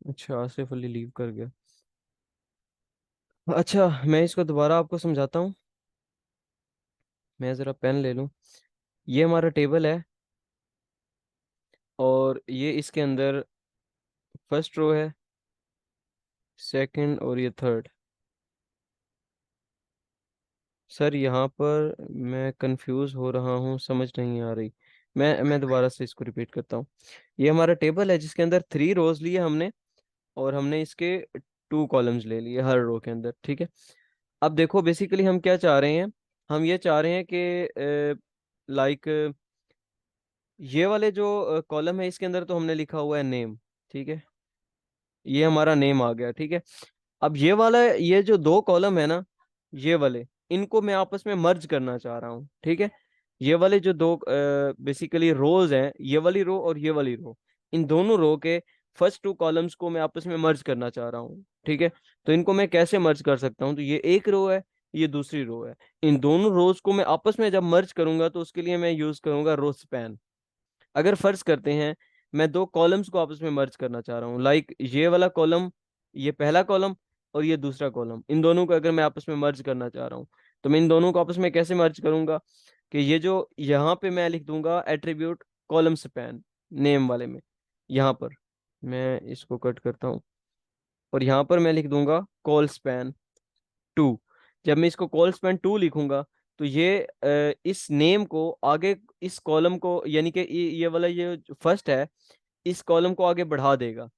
A: अच्छा, आसिफ अली लीव कर गया। अच्छा, मैं इसको दोबारा आपको समझाता हूँ। मैं ज़रा पेन ले लूँ। ये हमारा टेबल है और ये इसके अंदर फर्स्ट रो है, सेकंड और ये थर्ड। सर यहाँ पर मैं कंफ्यूज हो रहा हूँ, समझ नहीं आ रही। मैं दोबारा से इसको रिपीट करता हूँ। ये हमारा टेबल है जिसके अंदर 3 रोज लिए हमने, और हमने इसके 2 कॉलम्स ले लिए हर रो के अंदर, ठीक है। अब देखो बेसिकली हम क्या चाह रहे हैं। हम ये चाह रहे हैं कि लाइक ये वाले जो कॉलम है इसके अंदर तो हमने लिखा हुआ है नेम, ठीक है। ये हमारा नेम आ गया, ठीक है। अब ये वाला, ये जो 2 कॉलम है ना, ये वाले, इनको मैं आपस में मर्ज करना चाह रहा हूँ, ठीक है। ये वाले जो 2 बेसिकली रोज हैं, ये वाली रो और ये वाली रो, इन दोनों रो के फर्स्ट 2 कॉलम्स को मैं आपस में मर्ज करना चाह रहा हूँ, ठीक है। तो इनको मैं कैसे मर्ज कर सकता हूँ? तो ये एक रो है, ये दूसरी रो है। इन दोनों रोज को मैं आपस में जब मर्ज करूंगा तो उसके लिए मैं यूज करूंगा रो स्पैन। अगर फर्ज करते हैं मैं 2 कॉलम्स को आपस में मर्ज करना चाह रहा हूँ, लाइक ये वाला कॉलम, ये पहला कॉलम और ये दूसरा कॉलम, इन दोनों को अगर मैं आपस में मर्ज करना चाह रहा हूँ, तो मैं इन दोनों को आपस में कैसे मर्ज करूंगा? कि ये जो यहाँ पे मैं लिख दूंगा एट्रीब्यूट कॉलम स्पैन नेम वाले में, यहाँ पर मैं इसको कट करता हूँ और यहाँ पर मैं लिख दूंगा कॉल स्पैन 2। जब मैं इसको कॉल स्पैन 2 लिखूंगा तो ये इस नेम को आगे, इस कॉलम को, यानी कि ये वाला ये फर्स्ट है, इस कॉलम को आगे बढ़ा देगा,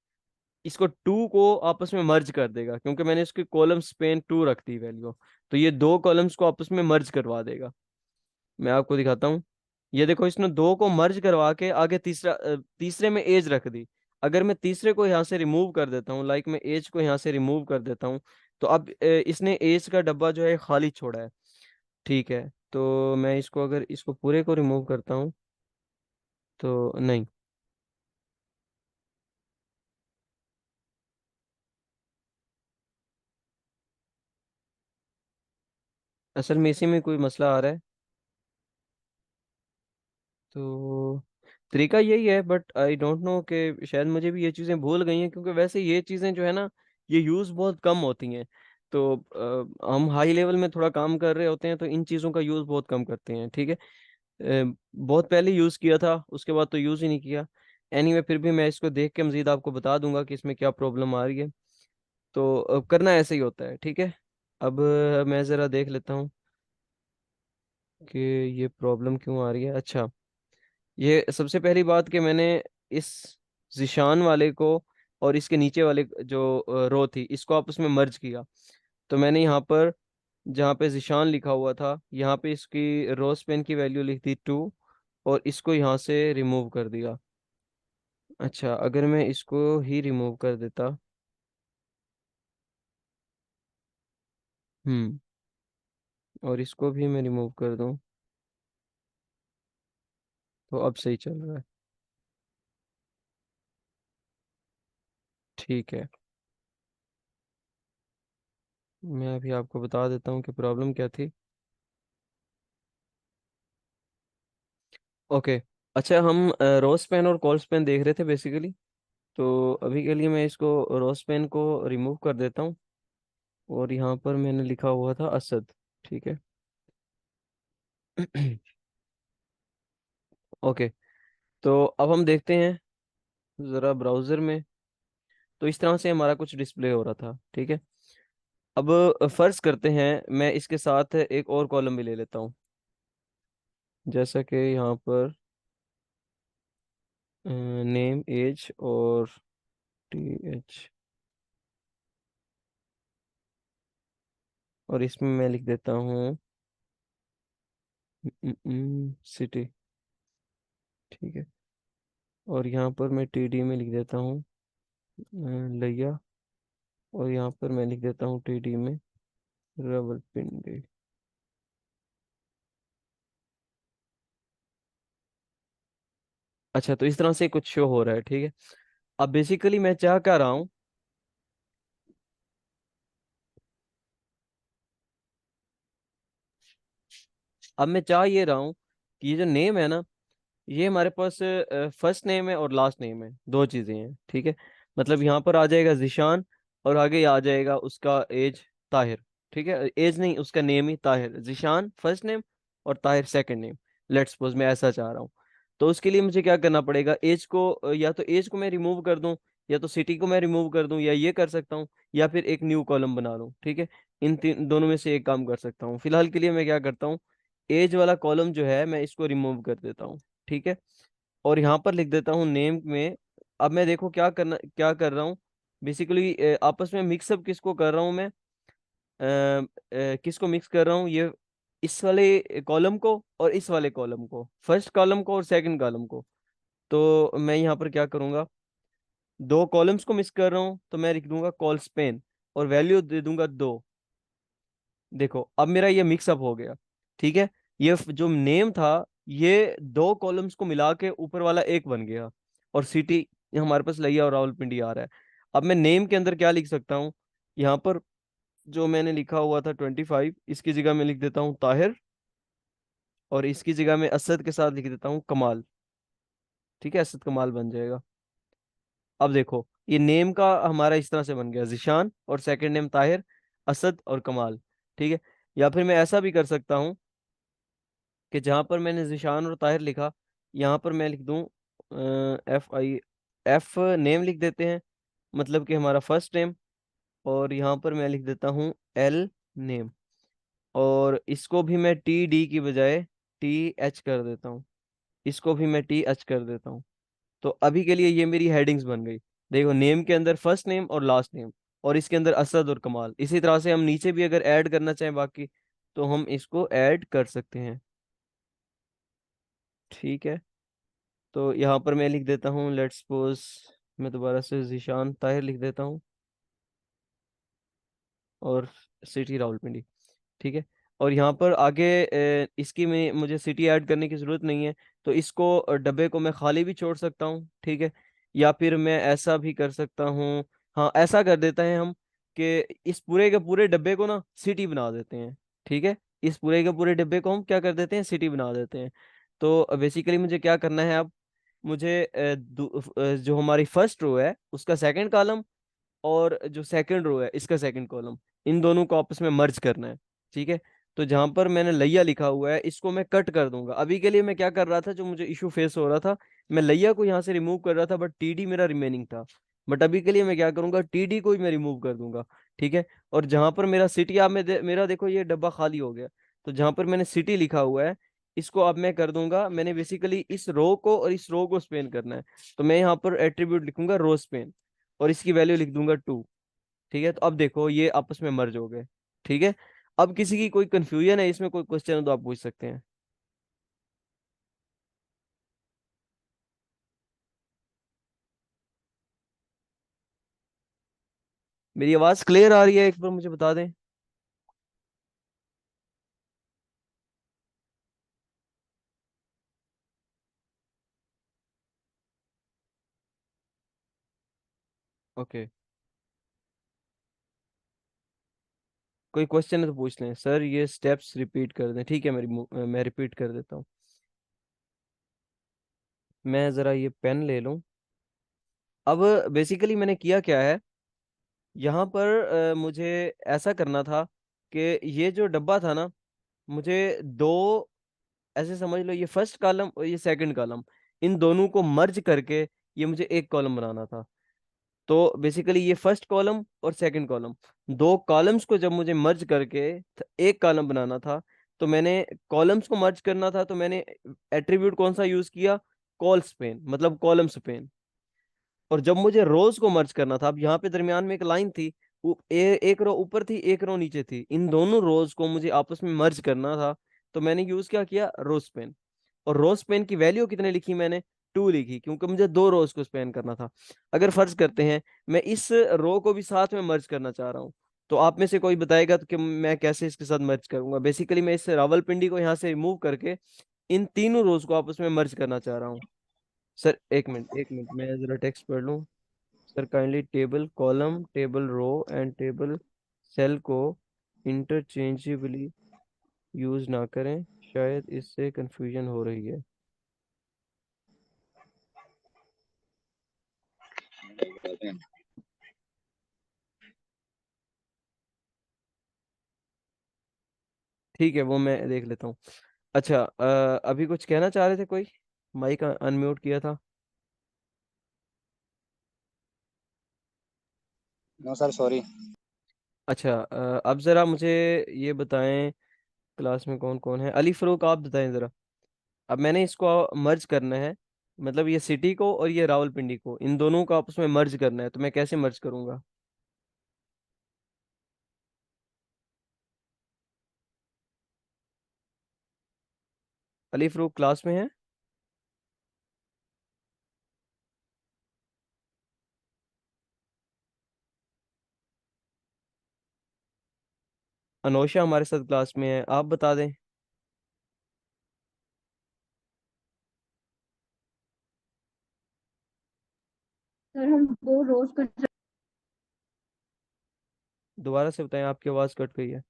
A: इसको 2 को आपस में मर्ज कर देगा, क्योंकि मैंने इसकी कॉलम स्पेन 2 रख दी वैल्यू। तो ये 2 कॉलम्स को आपस में मर्ज करवा देगा। मैं आपको दिखाता हूँ। ये देखो, इसने 2 को मर्ज करवा के आगे तीसरे में एज रख दी। अगर मैं तीसरे को यहाँ से रिमूव कर देता हूँ, लाइक मैं एज को यहाँ से रिमूव कर देता हूँ, तो अब इसने एज का डब्बा जो है खाली छोड़ा है, ठीक है। तो मैं इसको, अगर इसको पूरे को रिमूव करता हूँ तो नहीं, असल में इसी में कोई मसला आ रहा है। तो तरीका यही है, बट आई डोंट नो कि शायद मुझे भी ये चीज़ें भूल गई हैं, क्योंकि वैसे ये चीज़ें जो है ना, ये यूज़ बहुत कम होती हैं। तो हम हाई लेवल में थोड़ा काम कर रहे होते हैं तो इन चीज़ों का यूज़ बहुत कम करते हैं, ठीक है। बहुत पहले यूज़ किया था, उसके बाद तो यूज़ ही नहीं किया। एनीवे फिर भी मैं इसको देख के मज़ीद आपको बता दूंगा कि इसमें क्या प्रॉब्लम आ रही है। तो करना ऐसे ही होता है, ठीक है। अब मैं ज़रा देख लेता हूँ कि ये प्रॉब्लम क्यों आ रही है। अच्छा, ये सबसे पहली बात कि मैंने इस जिशान वाले को और इसके नीचे वाले जो रो थी, इसको आपस में मर्ज किया। तो मैंने यहाँ पर जहाँ पे जिशान लिखा हुआ था, यहाँ पे इसकी रो स्पेन की वैल्यू लिख दी 2, और इसको यहाँ से रिमूव कर दिया। अच्छा, अगर मैं इसको ही रिमूव कर देता, हम्म, और इसको भी मैं रिमूव कर दूं, तो अब सही चल रहा है। ठीक है, मैं अभी आपको बता देता हूँ कि प्रॉब्लम क्या थी। ओके। अच्छा, हम रोज पेन और कॉल्स पेन देख रहे थे बेसिकली। तो अभी के लिए मैं इसको रोज पेन को रिमूव कर देता हूँ, और यहाँ पर मैंने लिखा हुआ था असद। ठीक है। ओके। तो अब हम देखते हैं ज़रा ब्राउज़र में। तो इस तरह से हमारा कुछ डिस्प्ले हो रहा था। ठीक है। अब फर्ज करते हैं मैं इसके साथ एक और कॉलम भी ले लेता हूँ, जैसा कि यहाँ पर नेम, एज और TH, और इसमें मैं लिख देता हूँ सिटी। ठीक है। और यहाँ पर मैं TD में लिख देता हूँ लिया, और यहाँ पर मैं लिख देता हूँ TD में रावलपिंडी। अच्छा, तो इस तरह से कुछ शो हो रहा है। ठीक है। अब बेसिकली मैं चाह क्या रहा हूँ, अब मैं चाह ये रहा हूँ कि ये जो नेम है ना, ये हमारे पास फर्स्ट नेम है और लास्ट नेम है, दो चीजें हैं। ठीक है। मतलब यहाँ पर आ जाएगा जिशान, और आगे आ जाएगा उसका एज ताहिर। ठीक है, एज नहीं, उसका नेम ही ताहिर, जिशान फर्स्ट नेम और Tahir second name. Let's suppose मैं ऐसा चाह रहा हूँ। तो उसके लिए मुझे क्या करना पड़ेगा, एज को या तो एज को मैं रिमूव कर दूं, या तो सिटी को मैं रिमूव कर दूं, या ये कर सकता हूँ, या फिर एक न्यू कॉलम बना लूं। ठीक है। इन तीन दोनों में से एक काम कर सकता हूँ। फिलहाल के लिए मैं क्या करता हूँ, एज वाला कॉलम जो है मैं इसको रिमूव कर देता हूँ। ठीक है। और यहाँ पर लिख देता हूँ नेम में। अब मैं देखो क्या कर रहा हूँ बेसिकली, आपस में मिक्सअप किसको कर रहा हूँ मैं, किसको मिक्स कर रहा हूँ, ये इस वाले कॉलम को और इस वाले कॉलम को, फर्स्ट कॉलम को और सेकंड कॉलम को। तो मैं यहाँ पर क्या करूँगा, दो कॉलम्स को मिक्स कर रहा हूँ, तो मैं लिख दूंगा कॉल स्पेन, और वैल्यू दे दूंगा 2। देखो अब मेरा ये मिक्सअप हो गया। ठीक है। जो नेम था, ये दो कॉलम्स को मिला के ऊपर वाला एक बन गया, और सिटी हमारे पास लिया और रावलपिंडी आ रहा है। अब मैं नेम के अंदर क्या लिख सकता हूँ, यहाँ पर जो मैंने लिखा हुआ था 25, इसकी जगह मैं लिख देता हूँ ताहिर, और इसकी जगह मैं असद के साथ लिख देता हूँ कमाल। ठीक है, असद कमाल बन जाएगा। अब देखो ये नेम का हमारा इस तरह से बन गया, जिशान और सेकंड नेम ताहिर, असद और कमाल। ठीक है। या फिर मैं ऐसा भी कर सकता हूँ कि जहां पर मैंने जिशान और ताहिर लिखा, यहाँ पर मैं लिख दूं FI, एफ नेम लिख देते हैं, मतलब कि हमारा फर्स्ट नेम। और यहाँ पर मैं लिख देता हूँ L नेम, और इसको भी मैं TD की बजाय TH कर देता हूँ, इसको भी मैं TH कर देता हूँ। तो अभी के लिए ये मेरी हेडिंग्स बन गई। देखो, नेम के अंदर फर्स्ट नेम और लास्ट नेम, और इसके अंदर असद और कमाल। इसी तरह से हम नीचे भी अगर ऐड करना चाहें बाकी, तो हम इसको ऐड कर सकते हैं। ठीक है। तो यहाँ पर मैं लिख देता हूँ, लेट्स सपोज मैं दोबारा से जीशान ताहिर लिख देता हूँ, और सिटी रावलपिंडी। ठीक है। और यहाँ पर आगे इसकी में मुझे सिटी ऐड करने की ज़रूरत नहीं है, तो इसको डब्बे को मैं खाली भी छोड़ सकता हूँ। ठीक है। या फिर मैं ऐसा भी कर सकता हूँ, हाँ ऐसा कर देते हैं हम, कि इस पूरे के पूरे डब्बे को ना सिटी बना देते हैं। ठीक है। इस पूरे के पूरे डब्बे को हम क्या कर देते हैं, सिटी बना देते हैं। तो बेसिकली मुझे क्या करना है अब, मुझे जो हमारी फर्स्ट रो है उसका सेकंड कॉलम, और जो सेकंड रो है इसका सेकंड कॉलम, इन दोनों को आपस में मर्ज करना है। ठीक है। तो जहां पर मैंने लैया लिखा हुआ है, इसको मैं कट कर दूंगा। अभी के लिए मैं क्या कर रहा था, जो मुझे इशू फेस हो रहा था, मैं लैया को यहाँ से रिमूव कर रहा था, बट TD मेरा रिमेनिंग था। बट अभी के लिए मैं क्या करूंगा, TD को ही मैं रिमूव कर दूंगा। ठीक है। और जहां पर मेरा सिटी, आप मेरा देखो ये डब्बा खाली हो गया। तो जहां पर मैंने सिटी लिखा हुआ है, इसको अब मैं कर दूंगा, मैंने बेसिकली इस रो को और इस रो को स्पेन करना है। तो मैं यहाँ पर एट्रीब्यूट लिखूंगा रो स्पेन, और इसकी वैल्यू लिख दूंगा 2। ठीक है। तो अब देखो ये आपस में मर्ज हो गए। ठीक है। अब किसी की कोई कंफ्यूजन है इसमें, कोई क्वेश्चन है तो आप पूछ सकते हैं। मेरी आवाज क्लियर आ रही है, एक बार मुझे बता दें। ओके, कोई क्वेश्चन है तो पूछ लें सर, ये स्टेप्स रिपीट कर दें। ठीक है, मैं रिपीट कर देता हूँ। मैं ज़रा ये पेन ले लूँ। अब बेसिकली मैंने किया क्या है, यहाँ पर मुझे ऐसा करना था कि ये जो डब्बा था ना, मुझे दो, ऐसे समझ लो ये फर्स्ट कॉलम और ये सेकंड कॉलम, इन दोनों को मर्ज करके ये मुझे एक कॉलम बनाना था। तो बेसिकली ये फर्स्ट कॉलम और सेकंड कॉलम, दो कॉलम्स को जब मुझे मर्ज करके एक कॉलम बनाना था, तो मैंने कॉलम्स को मर्ज करना था, तो मैंने एट्रीब्यूट कौन सा यूज किया, कॉल स्पेन, मतलब कॉलम स्पेन। और जब मुझे रोज को मर्ज करना था, अब यहाँ पे दरमियान में एक लाइन थी, एक रो ऊपर थी एक रो नीचे थी, इन दोनों रोज को मुझे आपस में मर्ज करना था, तो मैंने यूज क्या किया, रो स्पेन। और रो स्पेन की वैल्यू कितने लिखी मैंने, 2 लिखी, क्योंकि मुझे दो रोज को स्पेन करना था। अगर फर्ज करते हैं मैं इस रो को भी साथ में मर्ज करना चाह रहा हूँ, तो आप में से कोई बताएगा तो कि मैं कैसे इसके साथ मर्ज करूंगा। बेसिकली मैं इस रावलपिंडी को यहाँ से रिमूव करके इन तीनों रोज को आपस में मर्ज करना चाह रहा हूँ। सर एक मिनट, एक मिनट, मैं जरा टेक्स्ट पढ़ लूँ। Sir kindly table column, table row and table cell को इंटरचेंजेबली यूज ना करें, शायद इससे कंफ्यूजन हो रही है। ठीक है, वो मैं देख लेता हूँ। अच्छा, अभी कुछ कहना चाह रहे थे कोई, माइक अनम्यूट किया था।
D: No sir, sorry.
A: अच्छा, अब जरा मुझे ये बताएं, क्लास में कौन कौन है, अली फरूक आप बताएं जरा। अब मैंने इसको मर्ज करना है, मतलब ये सिटी को और ये रावलपिंडी को, इन दोनों को आपस में मर्ज करना है, तो मैं कैसे मर्ज करूंगा। अली फरूक क्लास में है। अनोशा हमारे साथ क्लास में है, आप बता दें।
E: सर हम दो रोज को
A: दोबारा से बताएं, आपकी आवाज़ कट गई है।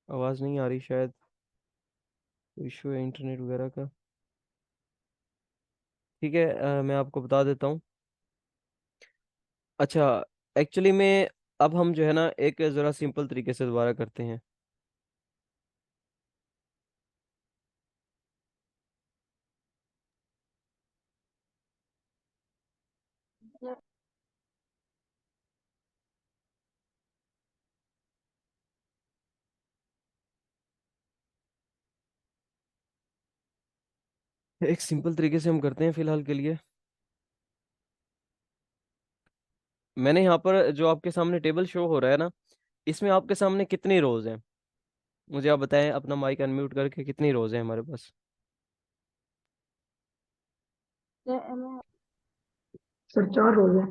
A: आवाज़ नहीं आ रही, शायद इशू है इंटरनेट वगैरह का। ठीक है, मैं आपको बता देता हूँ। अच्छा, एक्चुअली में अब हम जो है ना एक ज़रा सिंपल तरीके से दोबारा करते हैं। एक सिंपल तरीके से हम करते हैं फिलहाल के लिए। मैंने यहाँ पर जो आपके सामने टेबल शो हो रहा है ना, इसमें आपके सामने कितनी रोज हैं, मुझे आप बताएं अपना माइक अनम्यूट करके, कितनी रोज हैं हमारे पास।
C: सर 4 रोज है।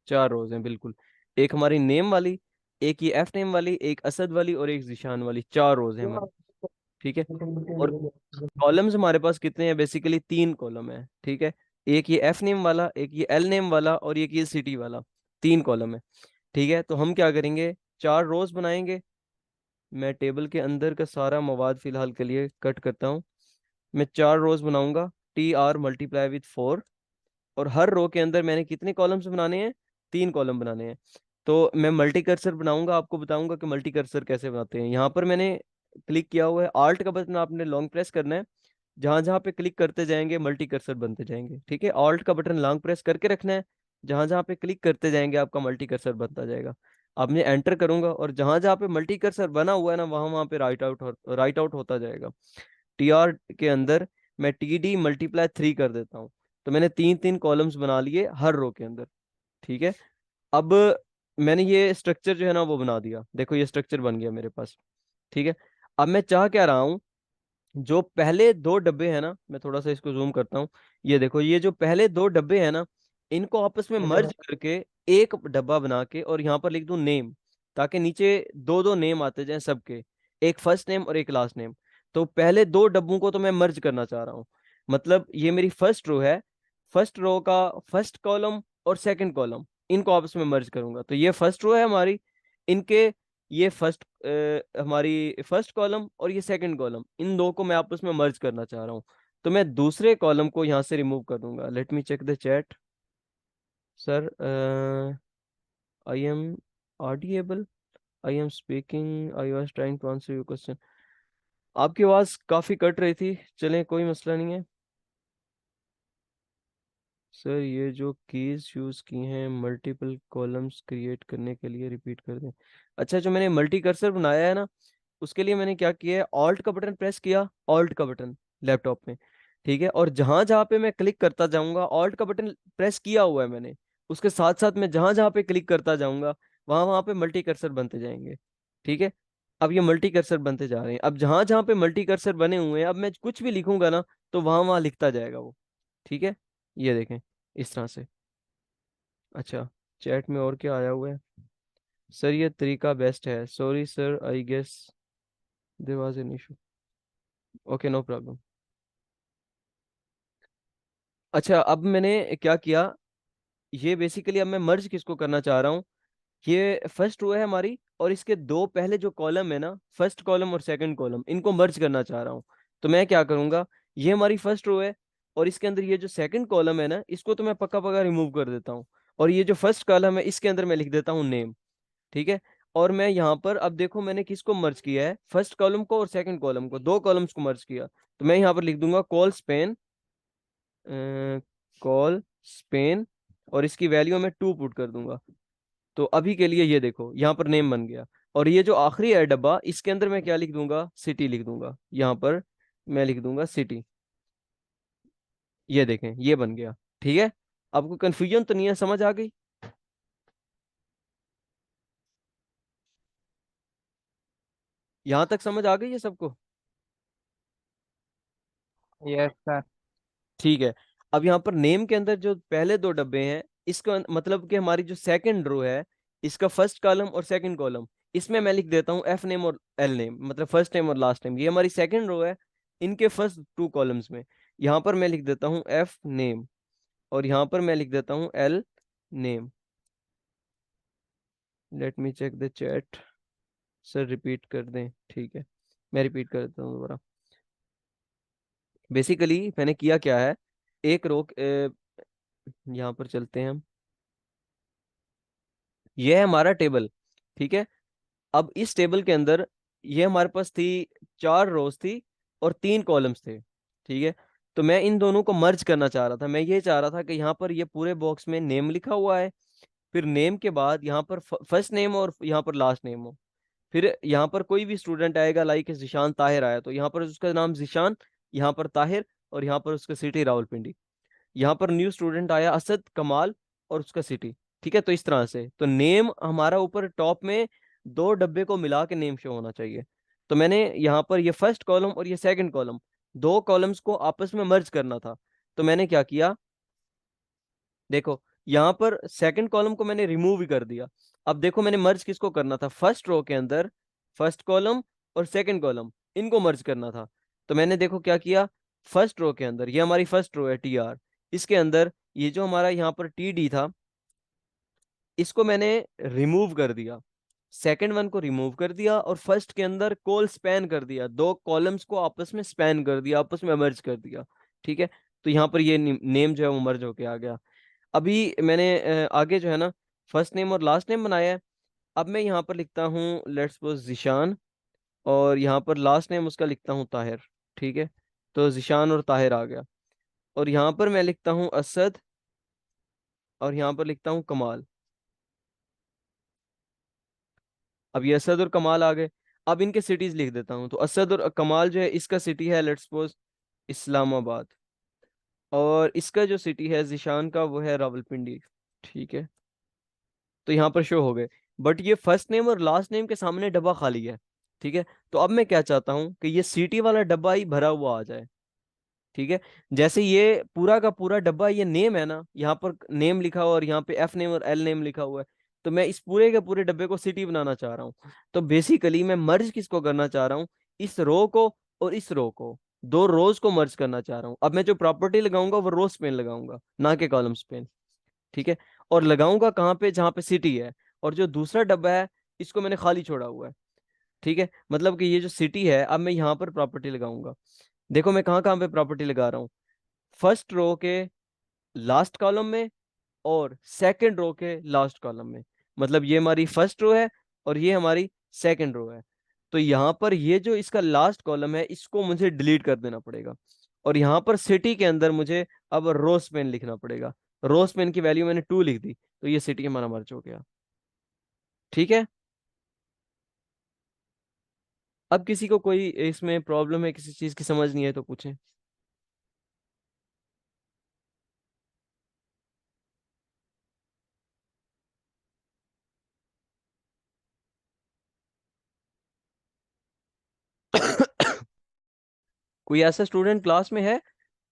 A: 4 रोज हैं, बिल्कुल। एक हमारी नेम वाली, एक ये एफ नेम वाली, एक असद वाली और एक जिशान वाली, 4 रोज हैं हमारी। ठीक है। और कॉलम्स हमारे पास कितने हैं, बेसिकली 3 कॉलम है। ठीक है, एक ये एफ नेम वाला, एक ये एल नेम वाला और एक ये सिटी वाला, 3 कॉलम है। ठीक है, तो हम क्या करेंगे, 4 रोज बनाएंगे। मैं टेबल के अंदर का सारा मवाद फिलहाल के लिए कट करता हूँ। मैं 4 रोज बनाऊंगा, TR मल्टीप्लाई विथ 4। और हर रो के अंदर मैंने कितने कॉलम्स बनाने हैं, 3 कॉलम बनाने हैं। तो मैं मल्टी कर्सर बनाऊंगा, आपको बताऊंगा कि मल्टी कर्सर कैसे बनाते हैं। यहाँ पर मैंने क्लिक किया हुआ है, आल्ट का बटन आपने लॉन्ग प्रेस करना है, जहां जहां पे क्लिक करते जाएंगे मल्टी कर्सर बनते जाएंगे। ठीक है, ऑल्ट का बटन लॉन्ग प्रेस करके रखना है, जहां जहां पे क्लिक करते जाएंगे आपका मल्टी कर्सर बनता जाएगा। अब मैं एंटर करूंगा और जहां जहां पे मल्टी कर्सर बना हुआ है ना, वहां वहां पे राइट आउट होता जाएगा। TR के अंदर मैं TD मल्टीप्लाई 3 कर देता हूँ, तो मैंने 3 3 कॉलम्स बना लिए हर रो के अंदर। ठीक है, अब मैंने ये स्ट्रक्चर जो है ना वो बना दिया, देखो ये स्ट्रक्चर बन गया मेरे पास। ठीक है, अब मैं चाह क्या रहा हूँ, जो पहले दो डब्बे हैं ना, मैं थोड़ा सा इसको जूम करता हूँ, ये देखो, ये जो पहले दो डब्बे हैं ना, इनको आपस में मर्ज करके एक डब्बा बना के और यहाँ पर लिख दूं नेम, ताकि नीचे दो दो नेम आते जाएं सबके, एक फर्स्ट नेम और एक लास्ट नेम। तो पहले दो डब्बों को तो मैं मर्ज करना चाह रहा हूँ, मतलब ये मेरी फर्स्ट रो है, फर्स्ट रो का फर्स्ट कॉलम और सेकंड कॉलम, इनको आपस में मर्ज करूंगा। तो ये फर्स्ट रो है हमारी, इनके ये फर्स्ट हमारी फर्स्ट कॉलम और ये सेकंड कॉलम, इन दो को मैं आपस में मर्ज करना चाह रहा हूँ। तो मैं दूसरे कॉलम को यहाँ से रिमूव कर दूंगा। Let me check the chat. Sir I am audible, I am speaking, I was trying to answer your question. आपकी आवाज काफी कट रही थी, चलें कोई मसला नहीं है। सर ये जो कीज यूज की हैं मल्टीपल कॉलम्स क्रिएट करने के लिए, रिपीट कर दें। अच्छा, जो मैंने मल्टी कर्सर बनाया है ना, उसके लिए मैंने क्या किया है, ऑल्ट का बटन प्रेस किया, ऑल्ट का बटन लैपटॉप में, ठीक है, और जहां जहां पे मैं क्लिक करता जाऊंगा, ऑल्ट का बटन प्रेस किया हुआ है मैंने, उसके साथ साथ मैं जहां जहां पे क्लिक करता जाऊंगा वहां वहां पे मल्टी कर्सर बनते जाएंगे, ठीक है। अब ये मल्टी कर्सर बनते जा रहे हैं, अब जहां जहां पे मल्टी कर्सर बने हुए हैं, अब मैं कुछ भी लिखूंगा ना तो वहां वहां लिखता जाएगा वो, ठीक है। ये देखें इस तरह से। अच्छा, चैट में और क्या आया हुआ है। सर ये तरीका बेस्ट है, sorry sir, I guess there was an issue. Okay, no problem. अच्छा, अब मैंने क्या किया, ये बेसिकली अब मैं मर्ज किसको करना चाह रहा हूँ, ये फर्स्ट रो है हमारी, और इसके दो पहले जो कॉलम है ना, फर्स्ट कॉलम और सेकंड कॉलम, इनको मर्ज करना चाह रहा हूँ। तो मैं क्या करूंगा, ये हमारी फर्स्ट रो है, और इसके अंदर ये जो सेकंड कॉलम है ना, इसको तो मैं पक्का पक्का रिमूव कर देता हूँ, और ये जो फर्स्ट कॉलम है इसके अंदर मैं लिख देता हूँ नेम, ठीक है। और मैं यहाँ पर अब देखो मैंने किसको मर्ज किया है, फर्स्ट कॉलम को और सेकंड कॉलम को, दो कॉलम्स को मर्ज किया। तो मैं यहाँ पर लिख दूंगा कॉल स्पेन, कॉल स्पेन, और इसकी वैल्यू में 2 पुट कर दूंगा। तो अभी के लिए ये देखो यहाँ पर नेम बन गया, और ये जो आखिरी है डब्बा, इसके अंदर मैं क्या लिख दूंगा, सिटी लिख दूंगा, यहाँ पर मैं लिख दूंगा सिटी। ये देखें ये बन गया, ठीक है। आपको कंफ्यूजन तो नहीं है, समझ आ गई। यहाँ तक समझ आ गई है सबको।
B: Yes sir.
A: ठीक है। अब यहाँ पर नेम के अंदर जो पहले दो डब्बे हैं, इसका मतलब कि हमारी जो सेकंड रो है, इसका फर्स्ट कॉलम और सेकंड कॉलम, इसमें मैं लिख देता हूँ एफ नेम और एल नेम, मतलब फर्स्ट नेम और लास्ट नेम। ये हमारी सेकंड रो है, इनके फर्स्ट टू कॉलम्स में यहाँ पर मैं लिख देता हूँ एफ नेम, और यहाँ पर मैं लिख देता हूँ L name. Let me check the chat. Sir repeat कर दें, ठीक है, मैं रिपीट कर देता हूँ दोबारा। बेसिकली मैंने किया क्या है, एक रो यहाँ पर चलते हैं हम, ये है हमारा टेबल, ठीक है। अब इस टेबल के अंदर ये हमारे पास थी, 4 रोज थी और 3 कॉलम्स थे, ठीक है। तो मैं इन दोनों को मर्ज करना चाह रहा था, मैं ये चाह रहा था कि यहाँ पर ये पूरे बॉक्स में नेम लिखा हुआ है, फिर नेम के बाद यहाँ पर फर्स्ट नेम और यहाँ पर लास्ट नेम हो, फिर यहाँ पर कोई भी स्टूडेंट आएगा, लाइक जिशान ताहिर आया तो यहाँ पर उसका नाम जिशान, यहाँ पर ताहिर, और यहाँ पर उसका सिटी रावलपिंडी। यहाँ पर न्यू स्टूडेंट आया असद कमाल, और उसका सिटी, ठीक है। तो इस तरह से तो नेम हमारा ऊपर टॉप में दो डब्बे को मिला के नेम शो होना चाहिए। तो मैंने यहाँ पर ये फर्स्ट कॉलम और ये सेकंड कॉलम, दो कॉलम्स को आपस में मर्ज करना था। तो मैंने क्या किया, देखो यहाँ पर सेकंड कॉलम को मैंने रिमूव ही कर दिया। अब देखो मैंने मर्ज किसको करना था, फर्स्ट रो के अंदर फर्स्ट कॉलम और सेकंड कॉलम, इनको मर्ज करना था। तो मैंने देखो क्या किया, फर्स्ट रो के अंदर, ये हमारी फर्स्ट रो है टी आर, इसके अंदर ये जो हमारा यहाँ पर टी डी था, इसको मैंने रिमूव कर दिया, सेकंड वन को रिमूव कर दिया, और फर्स्ट के अंदर कॉल स्पैन कर दिया, दो कॉलम्स को आपस में स्पैन कर दिया, आपस में मर्ज कर दिया, ठीक है। तो यहाँ पर ये नेम जो है वो मर्ज होके आ गया। अभी मैंने आगे जो है ना फर्स्ट नेम और लास्ट नेम बनाया है। अब मैं यहाँ पर लिखता हूँ लेट्स सपोज जिशान, और यहाँ पर लास्ट नेम उसका लिखता हूँ ताहिर, ठीक है। तो जिशान और ताहिर आ गया, और यहाँ पर मैं लिखता हूँ असद, और यहाँ पर लिखता हूँ कमाल। अब ये असद और कमाल आ गए। अब इनके सिटीज लिख देता हूँ, तो असद और कमाल जो है इसका सिटी है लेट्स सपोज इस्लामाबाद, और इसका जो सिटी है जिशान का वो है रावलपिंडी, ठीक है। तो यहाँ पर शो हो गए, बट ये फर्स्ट नेम और लास्ट नेम के सामने डब्बा खाली है, ठीक है। तो अब मैं क्या चाहता हूँ कि ये सीटी वाला डब्बा ही भरा हुआ आ जाए। ठीक है। जैसे ये पूरा का पूरा डब्बा, ये नेम है ना, यहाँ पर नेम लिखा हुआ और यहाँ पे एफ नेम और एल नेम लिखा हुआ है। तो मैं इस पूरे के पूरे डब्बे को सिटी बनाना चाह रहा हूँ। तो बेसिकली मैं मर्ज किसको करना चाह रहा हूँ, इस रो को और इस रो को, दो रोज को मर्ज करना चाह रहा हूँ। अब मैं जो प्रॉपर्टी लगाऊंगा वो रो स्पेन लगाऊंगा, ना कि कॉलम स्पेन। ठीक है। और लगाऊंगा कहाँ पे, जहाँ पे सिटी है। और जो दूसरा डब्बा है इसको मैंने खाली छोड़ा हुआ है। ठीक है। मतलब कि ये जो सिटी है, अब मैं यहाँ पर प्रॉपर्टी लगाऊंगा। देखो मैं कहाँ कहाँ पे प्रॉपर्टी लगा रहा हूँ, फर्स्ट रो के लास्ट कॉलम में और सेकंड रो के लास्ट कॉलम में। मतलब ये हमारी फर्स्ट रो है और ये हमारी सेकंड रो है। तो यहाँ पर ये जो इसका लास्ट कॉलम है इसको मुझे डिलीट कर देना पड़ेगा। और यहाँ पर सिटी के अंदर मुझे अब रोज पेन लिखना पड़ेगा। रोज पेन की वैल्यू मैंने 2 लिख दी, तो ये सिटी हमारा मर्ज हो गया। ठीक है। अब किसी को कोई इसमें प्रॉब्लम है, किसी चीज की समझ नहीं है तो पूछें। कोई ऐसा स्टूडेंट क्लास में है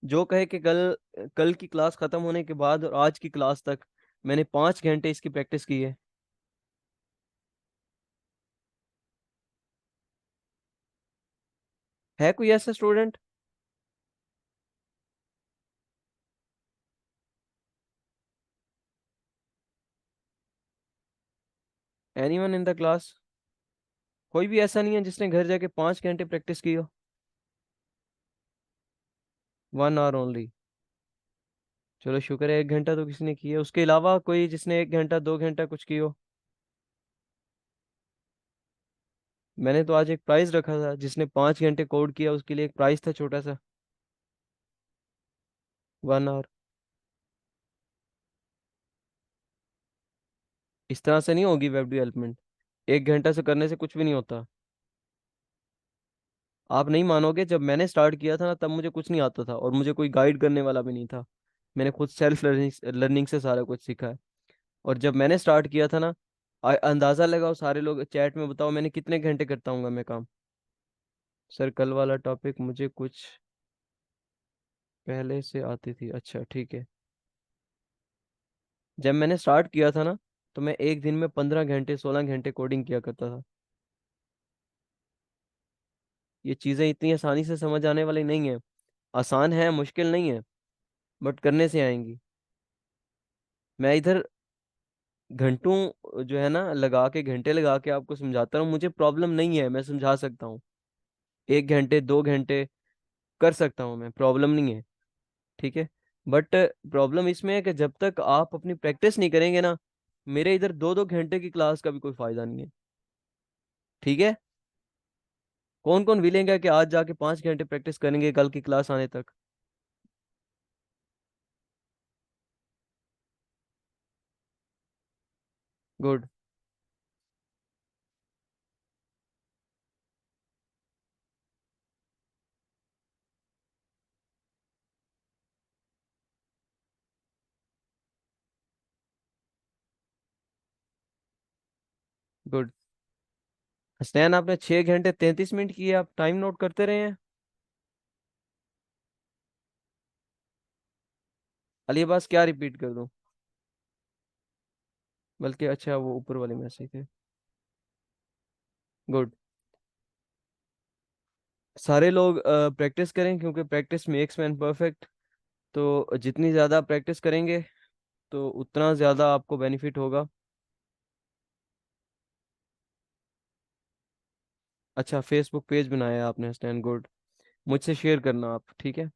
A: जो कहे कि कल कल की क्लास खत्म होने के बाद और आज की क्लास तक मैंने 5 घंटे इसकी प्रैक्टिस की है कोई ऐसा student? Anyone in the class? कोई भी ऐसा नहीं है जिसने घर जाके 5 घंटे प्रैक्टिस की हो? 1 आवर ओनली? चलो शुक्र है, 1 घंटा तो किसी ने की है। उसके अलावा कोई जिसने 1 घंटा 2 घंटा कुछ की हो? मैंने तो आज एक प्राइज रखा था, जिसने 5 घंटे कोड किया उसके लिए एक प्राइज था छोटा सा। 1 आवर। इस तरह से नहीं होगी वेब डेवलपमेंट। 1 घंटा से करने से कुछ भी नहीं होता। आप नहीं मानोगे, जब मैंने स्टार्ट किया था ना तब मुझे कुछ नहीं आता था और मुझे कोई गाइड करने वाला भी नहीं था। मैंने खुद सेल्फ लर्निंग लर्निंग से सारा कुछ सीखा है। और जब मैंने स्टार्ट किया था ना, अंदाजा लगाओ, सारे लोग चैट में बताओ मैंने कितने घंटे करता हूँ मैं काम। सर कल वाला टॉपिक मुझे कुछ पहले से आती थी, अच्छा ठीक है। जब मैंने स्टार्ट किया था ना, तो मैं एक दिन में 15 घंटे 16 घंटे कोडिंग किया करता था। ये चीज़ें इतनी आसानी से समझ आने वाली नहीं है। आसान है, मुश्किल नहीं है, बट करने से आएंगी। मैं इधर घंटों जो है ना लगा के, घंटे लगा के आपको समझाता हूँ, मुझे प्रॉब्लम नहीं है, मैं समझा सकता हूँ। 1 घंटे 2 घंटे कर सकता हूँ मैं, प्रॉब्लम नहीं है। ठीक है। बट प्रॉब्लम इसमें है कि जब तक आप अपनी प्रैक्टिस नहीं करेंगे ना, मेरे इधर 2-2 घंटे की क्लास का भी कोई फायदा नहीं है। ठीक है। कौन कौन विलेंगे कि आज जाके 5 घंटे प्रैक्टिस करेंगे कल की क्लास आने तक? गुड। गुड। हसनैन आपने 6 घंटे 33 मिनट किए, आप टाइम नोट करते रहे हैं? अली अब्बास क्या रिपीट कर दूं? बल्कि अच्छा वो ऊपर वाले मैसेज थे। गुड। सारे लोग प्रैक्टिस करें, क्योंकि प्रैक्टिस मेक्स मैन परफेक्ट। तो जितनी ज़्यादा प्रैक्टिस करेंगे तो उतना ज़्यादा आपको बेनिफिट होगा। अच्छा, फेसबुक पेज बनाया है आपने हसनैन, गुड। मुझसे शेयर करना आप, ठीक है।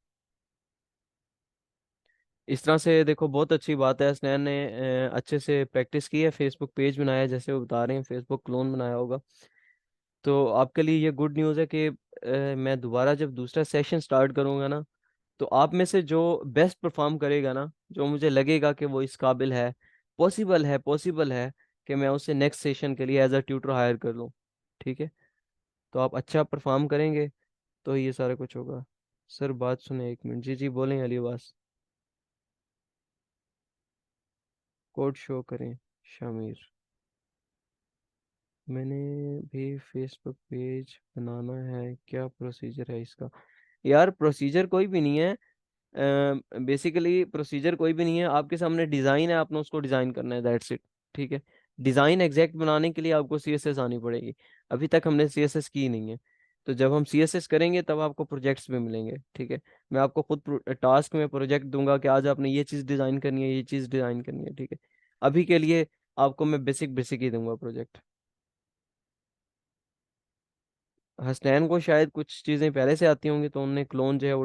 A: इस तरह से देखो, बहुत अच्छी बात है, हसनैन ने अच्छे से प्रैक्टिस की है, फेसबुक पेज बनाया है, जैसे वो बता रहे हैं फेसबुक क्लोन बनाया होगा। तो आपके लिए ये गुड न्यूज़ है कि मैं दोबारा जब दूसरा सेशन स्टार्ट करूंगा ना, तो आप में से जो बेस्ट परफॉर्म करेगा ना, जो मुझे लगेगा कि वो इस काबिल है, पॉसिबल है कि मैं उसे नेक्स्ट सेशन के लिए एज अ ट्यूटर हायर कर लूँ। ठीक है। तो आप अच्छा परफॉर्म करेंगे तो ये सारा कुछ होगा। सर बात सुने, 1 मिनट, जी जी बोलें अली अब्बास। कोड शो करें, शामिर। मैंने भी फेसबुक पेज बनाना है, क्या प्रोसीजर है इसका? यार प्रोसीजर कोई भी नहीं है, बेसिकली प्रोसीजर कोई भी नहीं है। आपके सामने डिज़ाइन है, आपने उसको डिज़ाइन करना है, दैट्स इट। ठीक है। डिज़ाइन एग्जैक्ट बनाने के लिए आपको सीएसएस आनी पड़ेगी। अभी तक हमने सीएसएस की नहीं है, तो जब हम सीएसएस करेंगे तब आपको प्रोजेक्ट्स भी मिलेंगे। ठीक है। मैं आपको खुद टास्क में प्रोजेक्ट दूंगा कि आज आपने ये चीज़ डिज़ाइन करनी है, ये चीज़ डिज़ाइन करनी है। ठीक है। अभी के लिए आपको मैं बेसिक बेसिक ही दूंगा प्रोजेक्ट। हसनैन को शायद कुछ चीज़ें पहले से आती होंगी, तो उनने क्लोन जो है वो